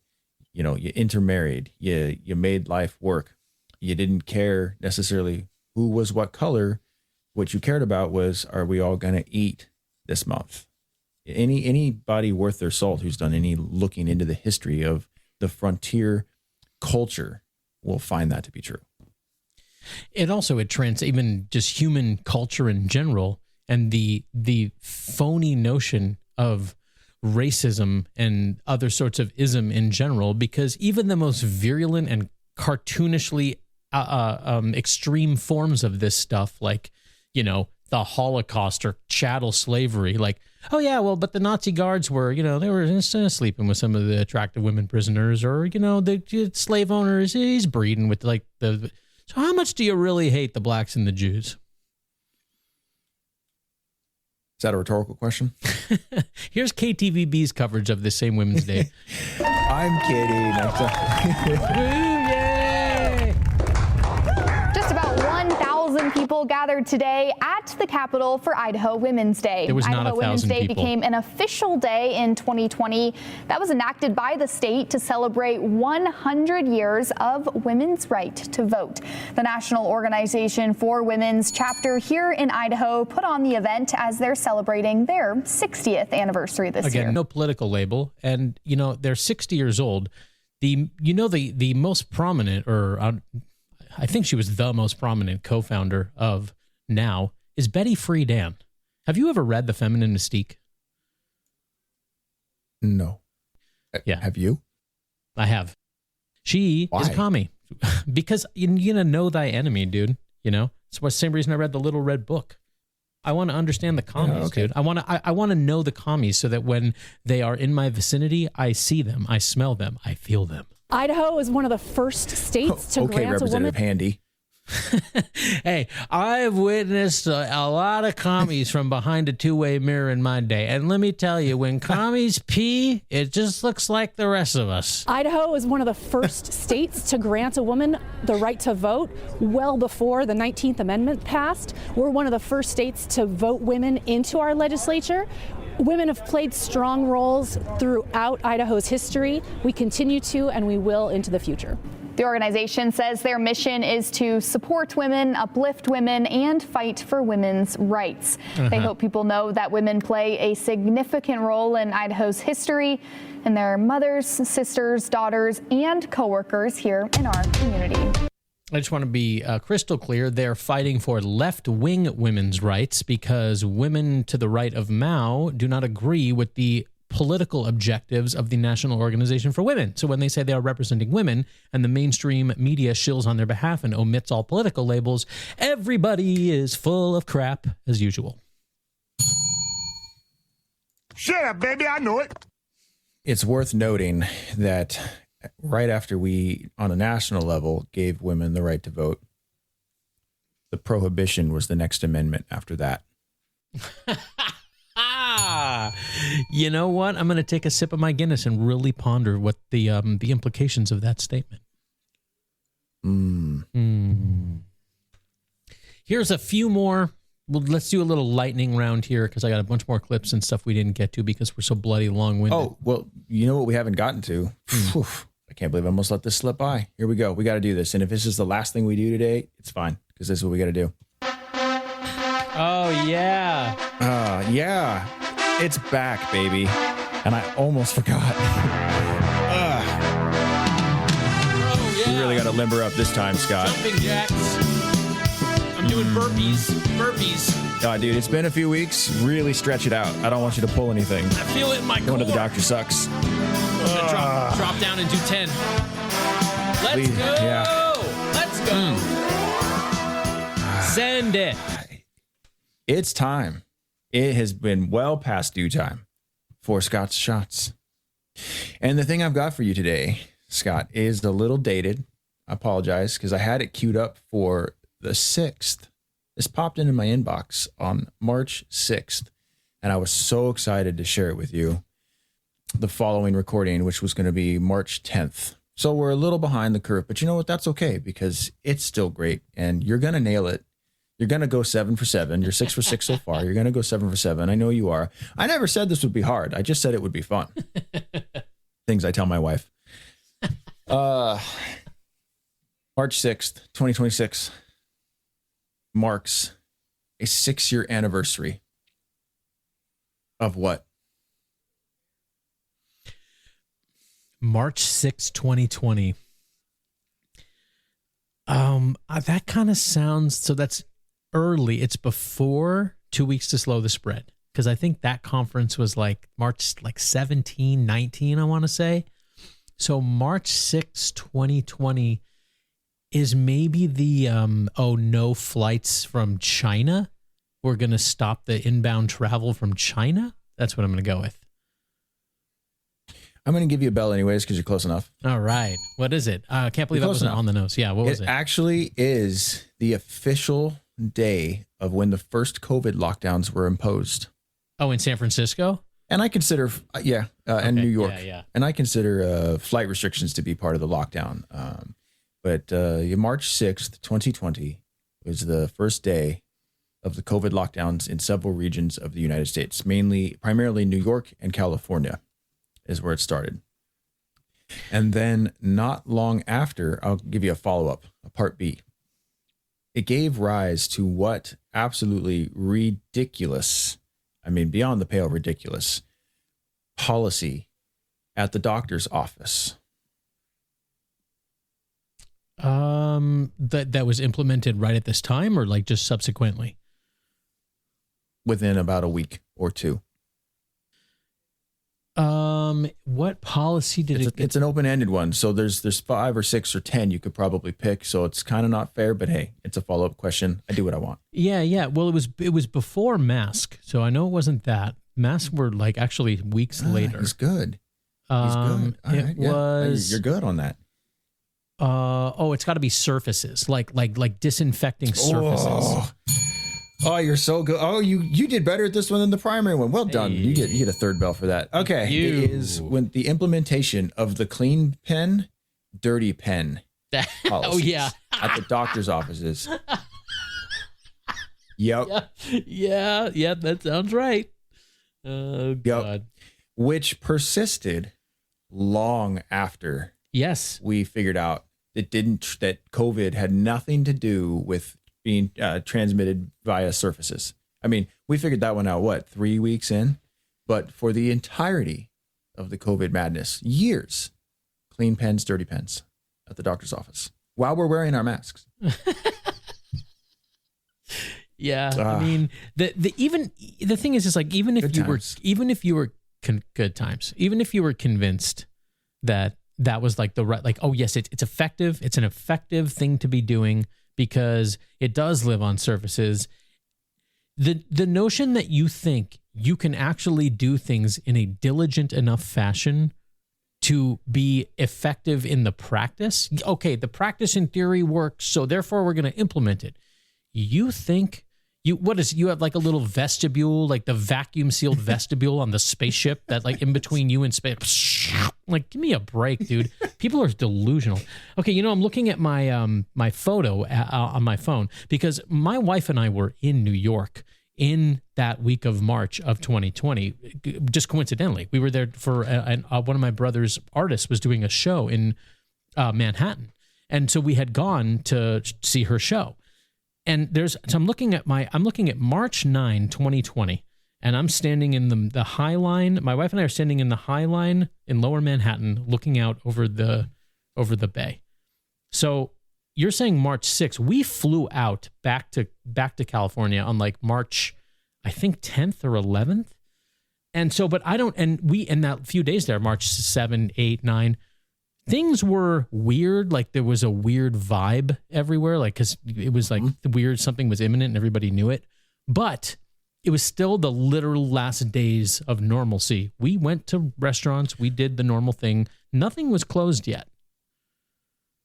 You intermarried. You made life work. You didn't care necessarily who was what color. What you cared about was, are we all going to eat this month? Anybody worth their salt who's done any looking into the history of the frontier culture will find that to be true. Even just human culture in general, and the phony notion of racism and other sorts of ism in general, because even the most virulent and cartoonishly extreme forms of this stuff, like the Holocaust or chattel slavery, like, oh yeah, well, but the Nazi guards were, they were sleeping with some of the attractive women prisoners, or, the slave owners, he's breeding with so how much do you really hate the blacks and the Jews? that a rhetorical question? Here's KTVB's coverage of the same Women's Day. I'm kidding. Yay! Just about 1,000 people gathered today at the Capitol for Idaho Women's Day. There was not Idaho 1,000 Women's Day people. became an official day in 2020 that was enacted by the state to celebrate 100 years of women's right to vote. The National Organization for Women's chapter here in Idaho put on the event as they're celebrating their 60th anniversary this year. Again, no political label. And, you know, they're 60 years old. The most prominent, or I think she was the most prominent co-founder of NOW, is Betty Friedan. Have you ever read The Feminine Mystique? No. Yeah. Have you? I have. She is a commie. Because you know thy enemy, dude. You know? It's the same reason I read The Little Red Book. I want to understand the commies, dude. I want to know the commies so that when they are in my vicinity, I see them, I smell them, I feel them. Idaho is one of the first states to grant a woman. Representative Handy. Hey, I've witnessed a lot of commies from behind a two-way mirror in my day. And let me tell you, when commies pee, it just looks like the rest of us. Idaho is one of the first states to grant a woman the right to vote well before the 19th Amendment passed. We're one of the first states to vote women into our legislature. Women have played strong roles throughout Idaho's history. We continue to, and we will into the future. The organization says their mission is to support women, uplift women, and fight for women's rights. They hope people know that women play a significant role in Idaho's history, and their mothers, sisters, daughters, and coworkers here in our community. I just want to be crystal clear. They're fighting for left-wing women's rights because women to the right of Mao do not agree with the political objectives of the National Organization for Women. So when they say they are representing women and the mainstream media shills on their behalf and omits all political labels, everybody is full of crap as usual. Shut up, baby. I know it. It's worth noting that right after we, on a national level, gave women the right to vote, the prohibition was the next amendment after that. You know what? I'm going to take a sip of my Guinness and really ponder what the implications of that statement. Here's a few more. Well, let's do a little lightning round here because I got a bunch more clips and stuff we didn't get to because we're so bloody long-winded. Oh, well, you know what we haven't gotten to? I can't believe I almost let this slip by. Here we go. We got to do this. And if this is the last thing we do today, it's fine because this is what we got to do. Oh, yeah. Yeah. It's back, baby. And I almost forgot. Oh, yeah. We really got to limber up this time, Scott. Jumping jacks. I'm doing burpees. Dude, it's been a few weeks. Really stretch it out. I don't want you to pull anything. I feel it in my core. Going to the doctor sucks. I'm going to drop down and do 10. Let's go. Yeah. Let's go. Send it. It's time. It has been well past due time for Scott's Shots. And the thing I've got for you today, Scott, is a little dated. I apologize because I had it queued up for the 6th. This popped into my inbox on March 6th, and I was so excited to share it with you. The following recording, which was going to be March 10th. So we're a little behind the curve, but you know what? That's okay because it's still great, and you're going to nail it. You're going to go 7 for 7. You're 6 for 6 so far. You're going to go 7 for 7. I know you are. I never said this would be hard. I just said it would be fun. Things I tell my wife. March 6th, 2026 marks a 6-year anniversary of what? March 6, 2020. That kind of sounds, so that's early. It's before 2 weeks to slow the spread. Because I think that conference was like March 17, 19, I want to say. So March 6, 2020 is maybe the, no flights from China. We're going to stop the inbound travel from China. That's what I'm going to go with. I'm going to give you a bell anyways because you're close enough. All right. What is it? I can't believe that wasn't on the nose. Yeah, what was it? It actually is the official day of when the first COVID lockdowns were imposed Oh, in San Francisco? And I consider, and New York. Yeah. And I consider flight restrictions to be part of the lockdown. But March 6th, 2020 was the first day of the COVID lockdowns in several regions of the United States, primarily New York and California is where it started. And then not long after, I'll give you a follow-up, a part B. It gave rise to what absolutely ridiculous, I mean, beyond the pale ridiculous, policy at the doctor's office. That was implemented right at this time, or like just subsequently? Within about a week or two. What policy did it? It's an open-ended one, so there's 5 or 6 or 10 you could probably pick. So it's kind of not fair, but hey, it's a follow-up question. I do what I want. Yeah. Well, it was before mask, so I know it wasn't that. Masks were like actually weeks later. He's good. He's good. All right, was. You're good on that. It's got to be surfaces, like disinfecting surfaces. Oh, you're so good. Oh, you did better at this one than the primary one. Well done. You get a third bell for that. Okay. It is when the implementation of the clean pen, dirty pen policies at the doctor's offices. Yep. Yeah, that sounds right. Oh, God. Which persisted long after we figured out that COVID had nothing to do with being transmitted via surfaces. I mean, we figured that one out, 3 weeks in? But for the entirety of the COVID madness, years, clean pens, dirty pens at the doctor's office while we're wearing our masks. Yeah. I mean, the thing is like, even if you were good times, even if you were convinced that was like the right, like, oh yes, it's effective. It's an effective thing to be doing because it does live on surfaces. The notion that you think you can actually do things in a diligent enough fashion to be effective in the practice. Okay, the practice in theory works, so therefore we're going to implement it. You think you have like a little vestibule, like the vacuum sealed vestibule on the spaceship that like in between you and space. Like, give me a break, dude. People are delusional. Okay, I'm looking at my my photo on my phone because my wife and I were in New York in that week of March of 2020. Just coincidentally, we were there for one of my brother's artists was doing a show in Manhattan, and so we had gone to see her show. And I'm looking at March 9, 2020. And I'm standing in the High Line. My wife and I are standing in the High Line in Lower Manhattan, looking out over the bay. So you're saying March 6th. We flew out back to California on like March, I think 10th or 11th. And so, but we in that few days there, March 7, 8, 9, things were weird. Like there was a weird vibe everywhere. Like, cause it was like weird, something was imminent and everybody knew it. But it was still the literal last days of normalcy. We went to restaurants. We did the normal thing. Nothing was closed yet.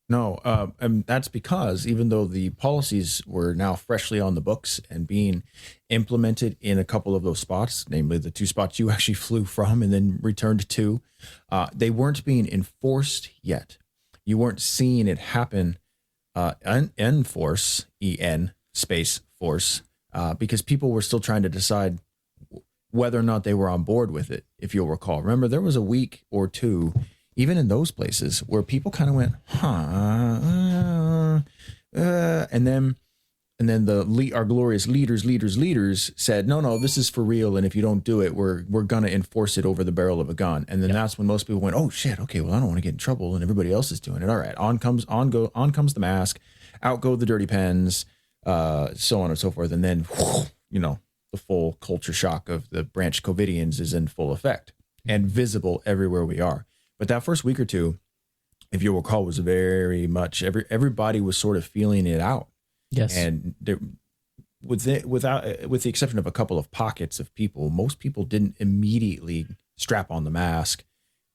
No, and that's because even though the policies were now freshly on the books and being implemented in a couple of those spots, namely the 2 spots you actually flew from and then returned to, they weren't being enforced yet. You weren't seeing it happen, enforce, E-N space force, because people were still trying to decide whether or not they were on board with it, if you'll recall. Remember, there was a week or two, even in those places, where people kind of went, and then our glorious leaders said, no, this is for real, and if you don't do it, we're gonna enforce it over the barrel of a gun. And then that's when most people went, oh shit, okay, well I don't want to get in trouble, and everybody else is doing it. All right, on comes the mask, out go the dirty pens. So on and so forth. And then, the full culture shock of the branch Covidians is in full effect and visible everywhere we are. But that first week or two, if you'll recall, was very much, everybody was sort of feeling it out. Yes. And with the exception of a couple of pockets of people, most people didn't immediately strap on the mask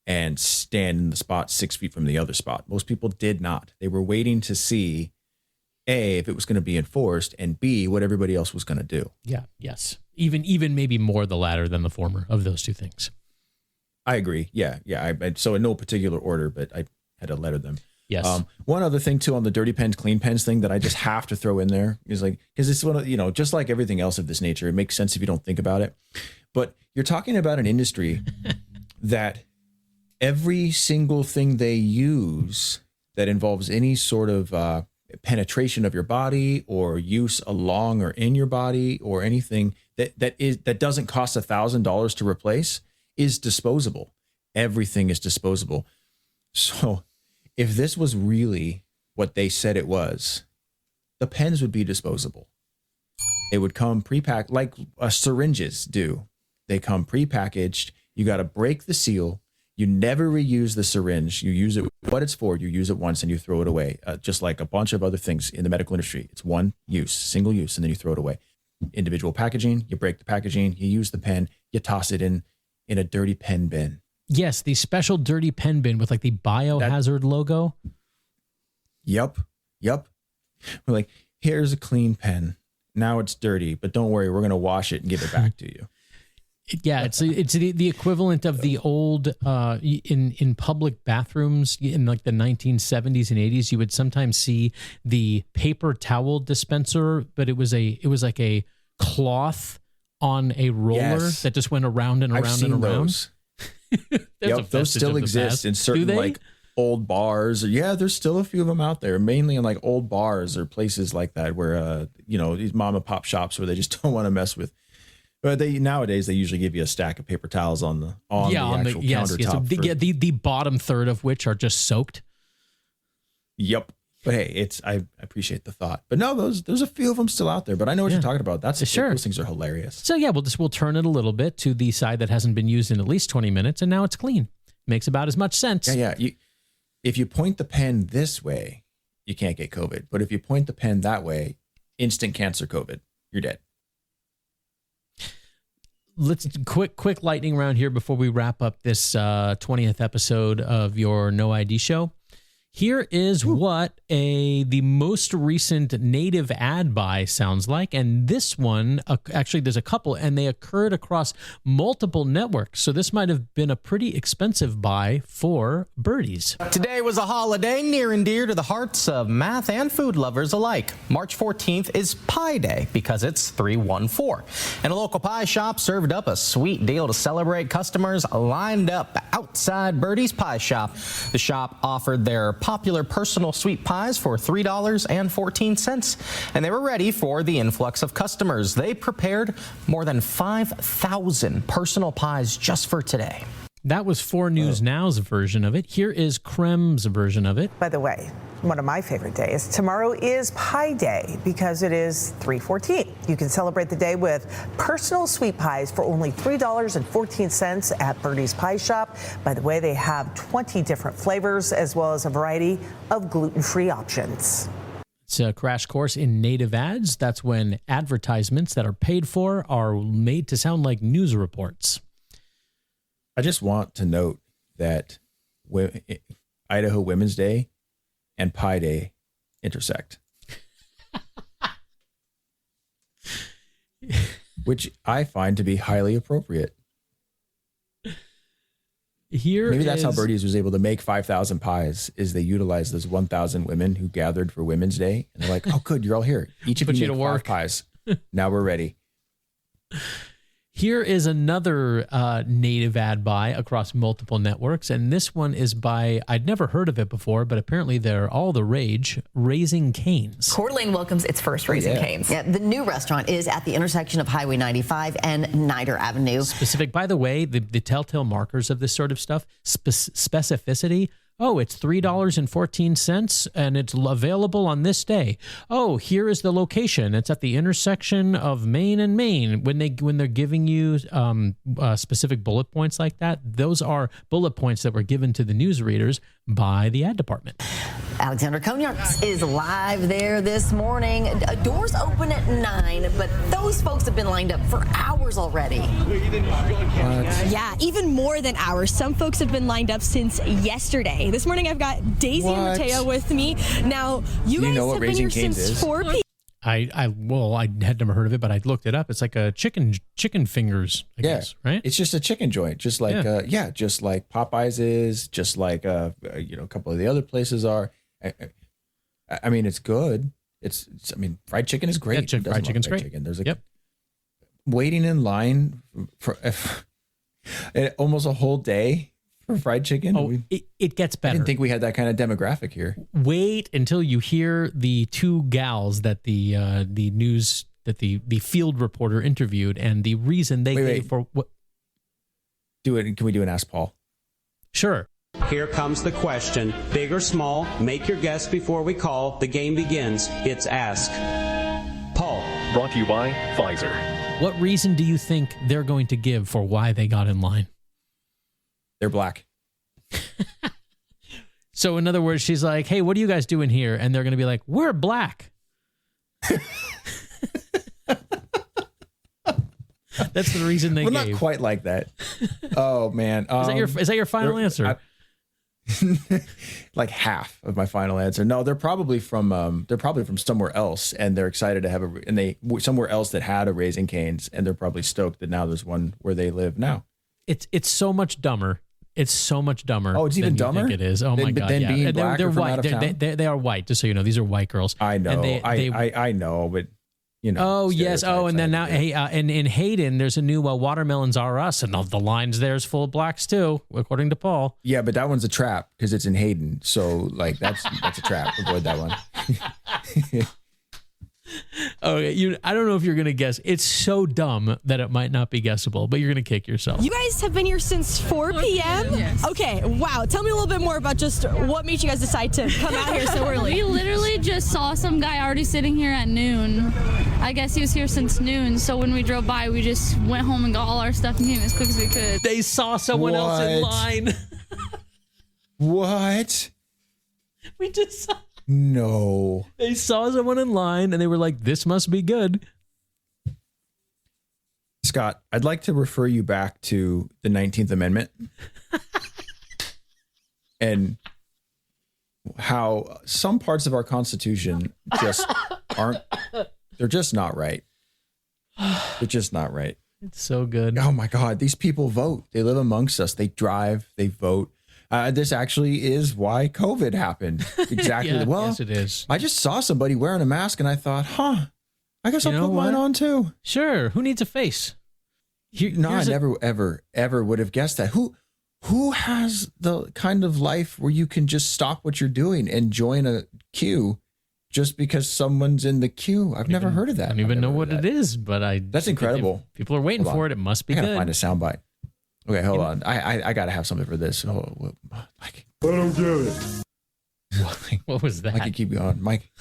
and stand in the spot 6 feet from the other spot. Most people did not. They were waiting to see A, if it was going to be enforced, and B, what everybody else was going to do. Yeah. Yes. Even maybe more the latter than the former of those two things. I agree. Yeah. So in no particular order, but I had to letter them. Yes. One other thing too on the dirty pens, clean pens thing that I just have to throw in there is like, because it's one of, just like everything else of this nature, it makes sense if you don't think about it. But you're talking about an industry that every single thing they use that involves any sort of penetration of your body or use along or in your body or anything that doesn't cost $1,000 to replace is disposable. Everything is disposable. So if this was really what they said it was, the pens would be disposable. They would come pre-packed like syringes do. They come pre-packaged. You got to break the seal. You never reuse the syringe. You use it what it's for. You use it once and you throw it away. Just like a bunch of other things in the medical industry. It's one use, single use, and then you throw it away. Individual packaging, you break the packaging, you use the pen, you toss it in a dirty pen bin. Yes, the special dirty pen bin with like the biohazard logo. Yep. We're like, here's a clean pen. Now it's dirty, but don't worry, we're going to wash it and give it back to you. Yeah, it's the equivalent of the old in public bathrooms in like the 1970s and 80s. You would sometimes see the paper towel dispenser, but it was like a cloth on a roller that just went around and around and around. Those. Those still exist in certain like old bars. Yeah, there's still a few of them out there, mainly in like old bars or places like that where these mom and pop shops where they just don't want to mess with. But nowadays they usually give you a stack of paper towels on the actual countertop. The bottom third of which are just soaked. Yep. But hey, I appreciate the thought. But no, there's a few of them still out there. But I know what you're talking about. Those things are hilarious. So yeah, we'll turn it a little bit to the side that hasn't been used in at least 20 minutes, and now it's clean. Makes about as much sense. Yeah. If you point the pen this way, you can't get COVID. But if you point the pen that way, instant cancer COVID, you're dead. Let's quick lightning round here before we wrap up this 20th episode of your No ID show. Here is what the most recent native ad buy sounds like. And this one, actually, there's a couple, and they occurred across multiple networks. So this might have been a pretty expensive buy for birdies. Today was a holiday near and dear to the hearts of math and food lovers alike. March 14th is Pie Day because it's 314. And a local pie shop served up a sweet deal to celebrate. Customers lined up outside Birdie's Pie Shop. The shop offered their popular personal sweet pies for $3.14, and they were ready for the influx of customers. They prepared more than 5,000 personal pies just for today. That was 4 News Now's version of it. Here is Krem's version of it. By the way, one of my favorite days, tomorrow is Pie Day because it is 3/14. You can celebrate the day with personal sweet pies for only $3.14 at Birdie's Pie Shop. By the way, they have 20 different flavors as well as a variety of gluten-free options. It's a crash course in native ads. That's when advertisements that are paid for are made to sound like news reports. I just want to note that Idaho Women's Day and Pie Day intersect. Which I find to be highly appropriate. Maybe that's how Birdie's was able to make 5,000 pies, is they utilized those 1,000 women who gathered for Women's Day. And they're like, oh, good, you're all here. Each of you make 5 pies. Now we're ready. Here is another native ad buy across multiple networks, and this one is by, I'd never heard of it before, but apparently they're all the rage, Raising Cane's. Coeur d'Alene welcomes its first Raising Cane's. Yeah, the new restaurant is at the intersection of Highway 95 and Nider Avenue. Specific, by the way, the telltale markers of this sort of stuff, specificity. Oh, it's $3.14 and it's available on this day. Oh, here is the location. It's at the intersection of Main and Main. When they're giving you specific bullet points like that, those are bullet points that were given to the newsreaders by the ad department. Alexander Cognac is live there this morning. Doors open at 9, but those folks have been lined up for hours already. Yeah, even more than hours. Some folks have been lined up since yesterday. This morning I've got Daisy and Mateo with me. Now, you guys have been here since 4 p.m. I had never heard of it, but I looked it up. It's like a chicken fingers, I guess, right? It's just a chicken joint, just like just like Popeyes is, just like a couple of the other places are. I mean, it's good. It's fried chicken is great. Yeah, fried chicken's great. Chicken. There's waiting in line for almost a whole day for fried chicken. Oh, it gets better. I didn't think we had that kind of demographic here. Wait until you hear the two gals that the field reporter interviewed, and the reason they gave for what. Do it. Can we do an Ask Paul? Sure. Here comes the question. Big or small, make your guess before we call. The game begins. It's Ask Paul. Brought to you by Pfizer. What reason do you think they're going to give for why they got in line? They're black. So in other words, she's like, hey, what are you guys doing here? And they're going to be like, we're black. That's the reason they gave. Not quite like that. Oh, man. Is that your final answer? Like half of my final answer. No, they're probably from somewhere else, and they're excited to have somewhere else that had a Raising Cane's, and they're probably stoked that now there's one where they live now. It's so much dumber. It's so much dumber. Oh, it's even dumber. Think it is. Oh my god. Being black they're from white. out of town? They are white. Just so you know, these are white girls. I know. I know, but. Oh yes. Oh, and then now, in Hayden, there's a new Watermelons R Us, and the lines there is full of blacks too, according to Paul. Yeah, but that one's a trap because it's in Hayden. So like that's a trap. Avoid that one. Okay, I don't know if you're gonna guess. It's so dumb that it might not be guessable, but you're gonna kick yourself. You guys have been here since 4 p.m.? Yes. Okay, wow. Tell me a little bit more about just what made you guys decide to come out here so early. We literally just saw some guy already sitting here at noon. I guess he was here since noon, so when we drove by, we just went home and got all our stuff and came as quick as we could. They saw someone else in line. What? We just saw. No. They saw someone in line and they were like, this must be good. Scott, I'd like to refer you back to the 19th Amendment and how some parts of our Constitution just they're just not right. They're just not right. It's so good. Oh my God. These people vote. They live amongst us. They drive, they vote. This actually is why COVID happened. Exactly. Yeah, well, yes, it is. I just saw somebody wearing a mask and I thought, I guess I'll put mine on too. Sure. Who needs a face? I never, ever would have guessed that. Who has the kind of life where you can just stop what you're doing and join a queue just because someo's in the queue? I've never heard of that. I don't even know what it is, but that's incredible. If people are waiting for it. It must be I gotta good. find a soundbite. Okay, hold on. I gotta have something for this. Mike. I don't get it. What was that? I can keep going. Mike.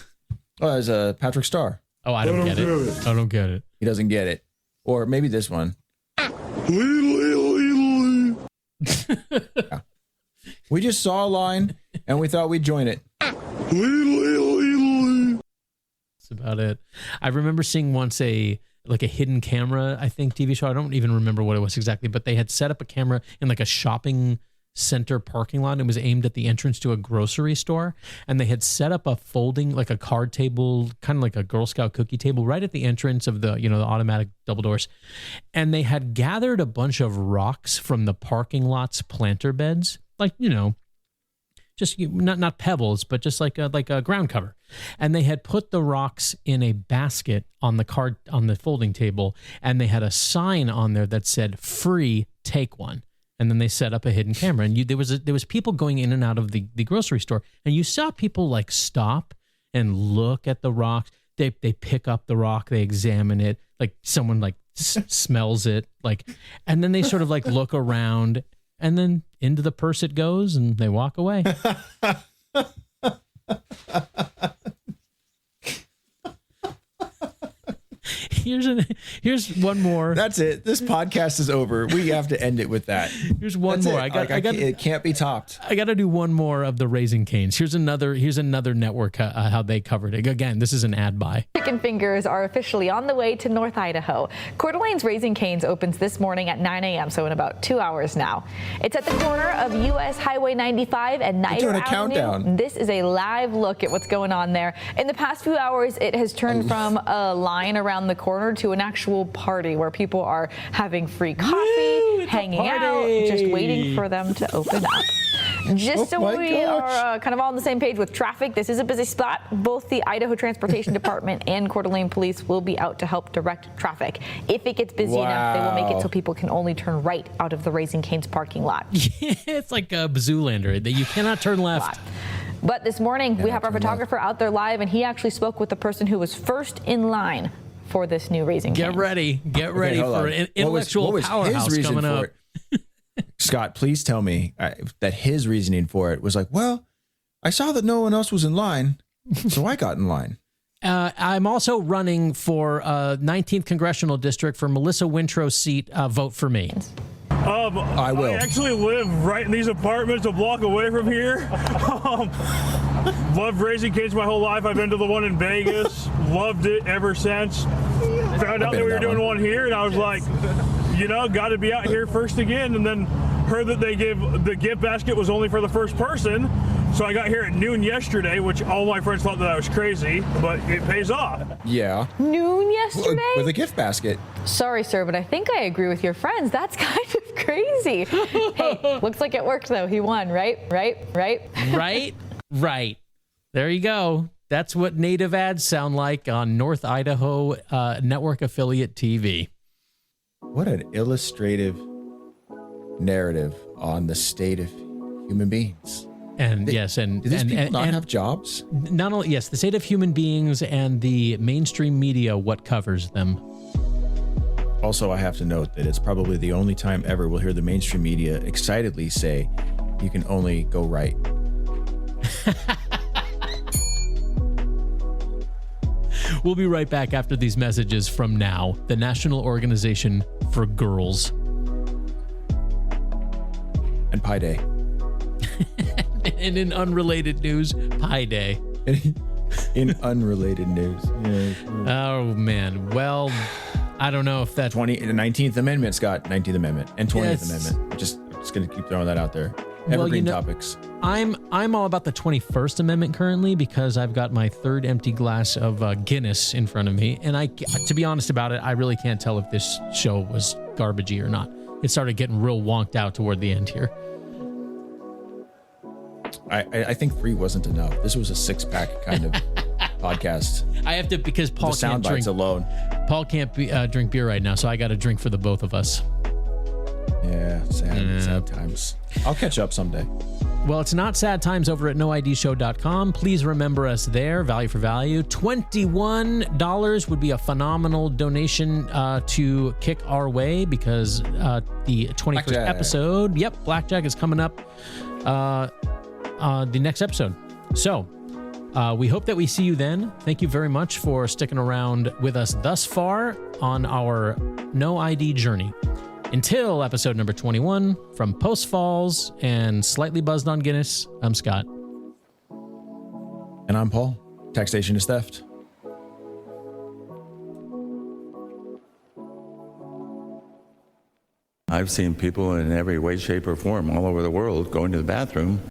Oh, there's a Patrick Star. Oh, I don't get it. I don't get it. He doesn't get it. Or maybe this one. Yeah. We just saw a line and we thought we'd join it. That's about it. I remember seeing once a hidden camera, I think, TV show. I don't even remember what it was exactly, but they had set up a camera in like a shopping center parking lot. And it was aimed at the entrance to a grocery store. And they had set up a folding, like a card table, kind of like a Girl Scout cookie table right at the entrance of the, the automatic double doors. And they had gathered a bunch of rocks from the parking lot's planter beds, just not pebbles, but just like a ground cover. And they had put the rocks in a basket on the folding table, and they had a sign on there that said "Free, take one." And then they set up a hidden camera, and there was people going in and out of the grocery store, and you saw people like stop and look at the rocks. They pick up the rock, they examine it, like someone like smells it, and then they sort of like look around. And then into the purse it goes, and they walk away. Here's Here's one more. That's it. This podcast is over. We have to end it with that. Here's one more. It can't be topped. I got to do one more of the Raising Cane's. Here's another network how they covered it. Again, this is an ad buy. Chicken fingers are officially on the way to North Idaho. Coeur d'Alene's Raising Cane's opens this morning at 9 a.m., so in about 2 hours now. It's at the corner of U.S. Highway 95 and Nider Avenue. Countdown. This is a live look at what's going on there. In the past few hours, it has turned from a line around the corner to an actual party where people are having free coffee, hanging out, just waiting for them to open up. Just so we are kind of all on the same page with traffic, this is a busy spot. Both the Idaho Transportation Department and Coeur d'Alene Police will be out to help direct traffic. If it gets busy enough, they will make it so people can only turn right out of the Raising Cane's parking lot. It's like a Zoolander that you cannot turn left. But this morning, we have our photographer out there live, and he actually spoke with the person who was first in line for this new Raising Cane's. Get ready for an intellectual powerhouse coming up. Scott, please tell me that his reasoning for it was like, well, I saw that no one else was in line, so I got in line. I'm also running for 19th Congressional District for Melissa Wintrow's seat. Vote for me. I will. I actually live right in these apartments a block away from here. Loved Raising Cane's my whole life. I've been to the one in Vegas. Loved it ever since. Found out that we were doing one here, and I was like, got to be out here first again. And then heard that they gave the gift basket was only for the first person. So I got here at noon yesterday, which all my friends thought that I was crazy, but it pays off. Yeah. Noon yesterday? With a gift basket. Sorry, sir, but I think I agree with your friends. That's kind of crazy. Hey, looks like it worked, though. He won, right? Right. There you go. That's what native ads sound like on North Idaho network affiliate TV. What an illustrative narrative on the state of human beings. And yes, and do these people not have jobs? Not only yes, the state of human beings and the mainstream media, what covers them. Also, I have to note that it's probably the only time ever we'll hear the mainstream media excitedly say, "You can only go right." We'll be right back after these messages from NOW, the National Organization for Girls. And Pi Day. And in unrelated news, Pi Day. In unrelated news. Oh, man. Well, I don't know if that... 19th Amendment, Scott. 19th Amendment. And 20th Amendment. I'm just going to keep throwing that out there. Evergreen topics. I'm all about the 21st Amendment currently because I've got my third empty glass of Guinness in front of me. And to be honest about it, I really can't tell if this show was garbagey or not. It started getting real wonked out toward the end here. I think 3 wasn't enough. This was a 6-pack kind of podcast. I have to because Paul the can't drink alone. Paul can't drink beer right now, so I got to drink for the both of us. Yeah, sad times. I'll catch up someday. Well, it's not sad times over at noidshow.com. Please remember us there, value for value. $21 would be a phenomenal donation to kick our way because the 21st episode, Blackjack is coming up the next episode. So we hope that we see you then. Thank you very much for sticking around with us thus far on our No ID journey. Until episode number 21, from Post Falls and Slightly Buzzed on Guinness, I'm Scott. And I'm Paul. Taxation is theft. I've seen people in every way, shape, or form all over the world going to the bathroom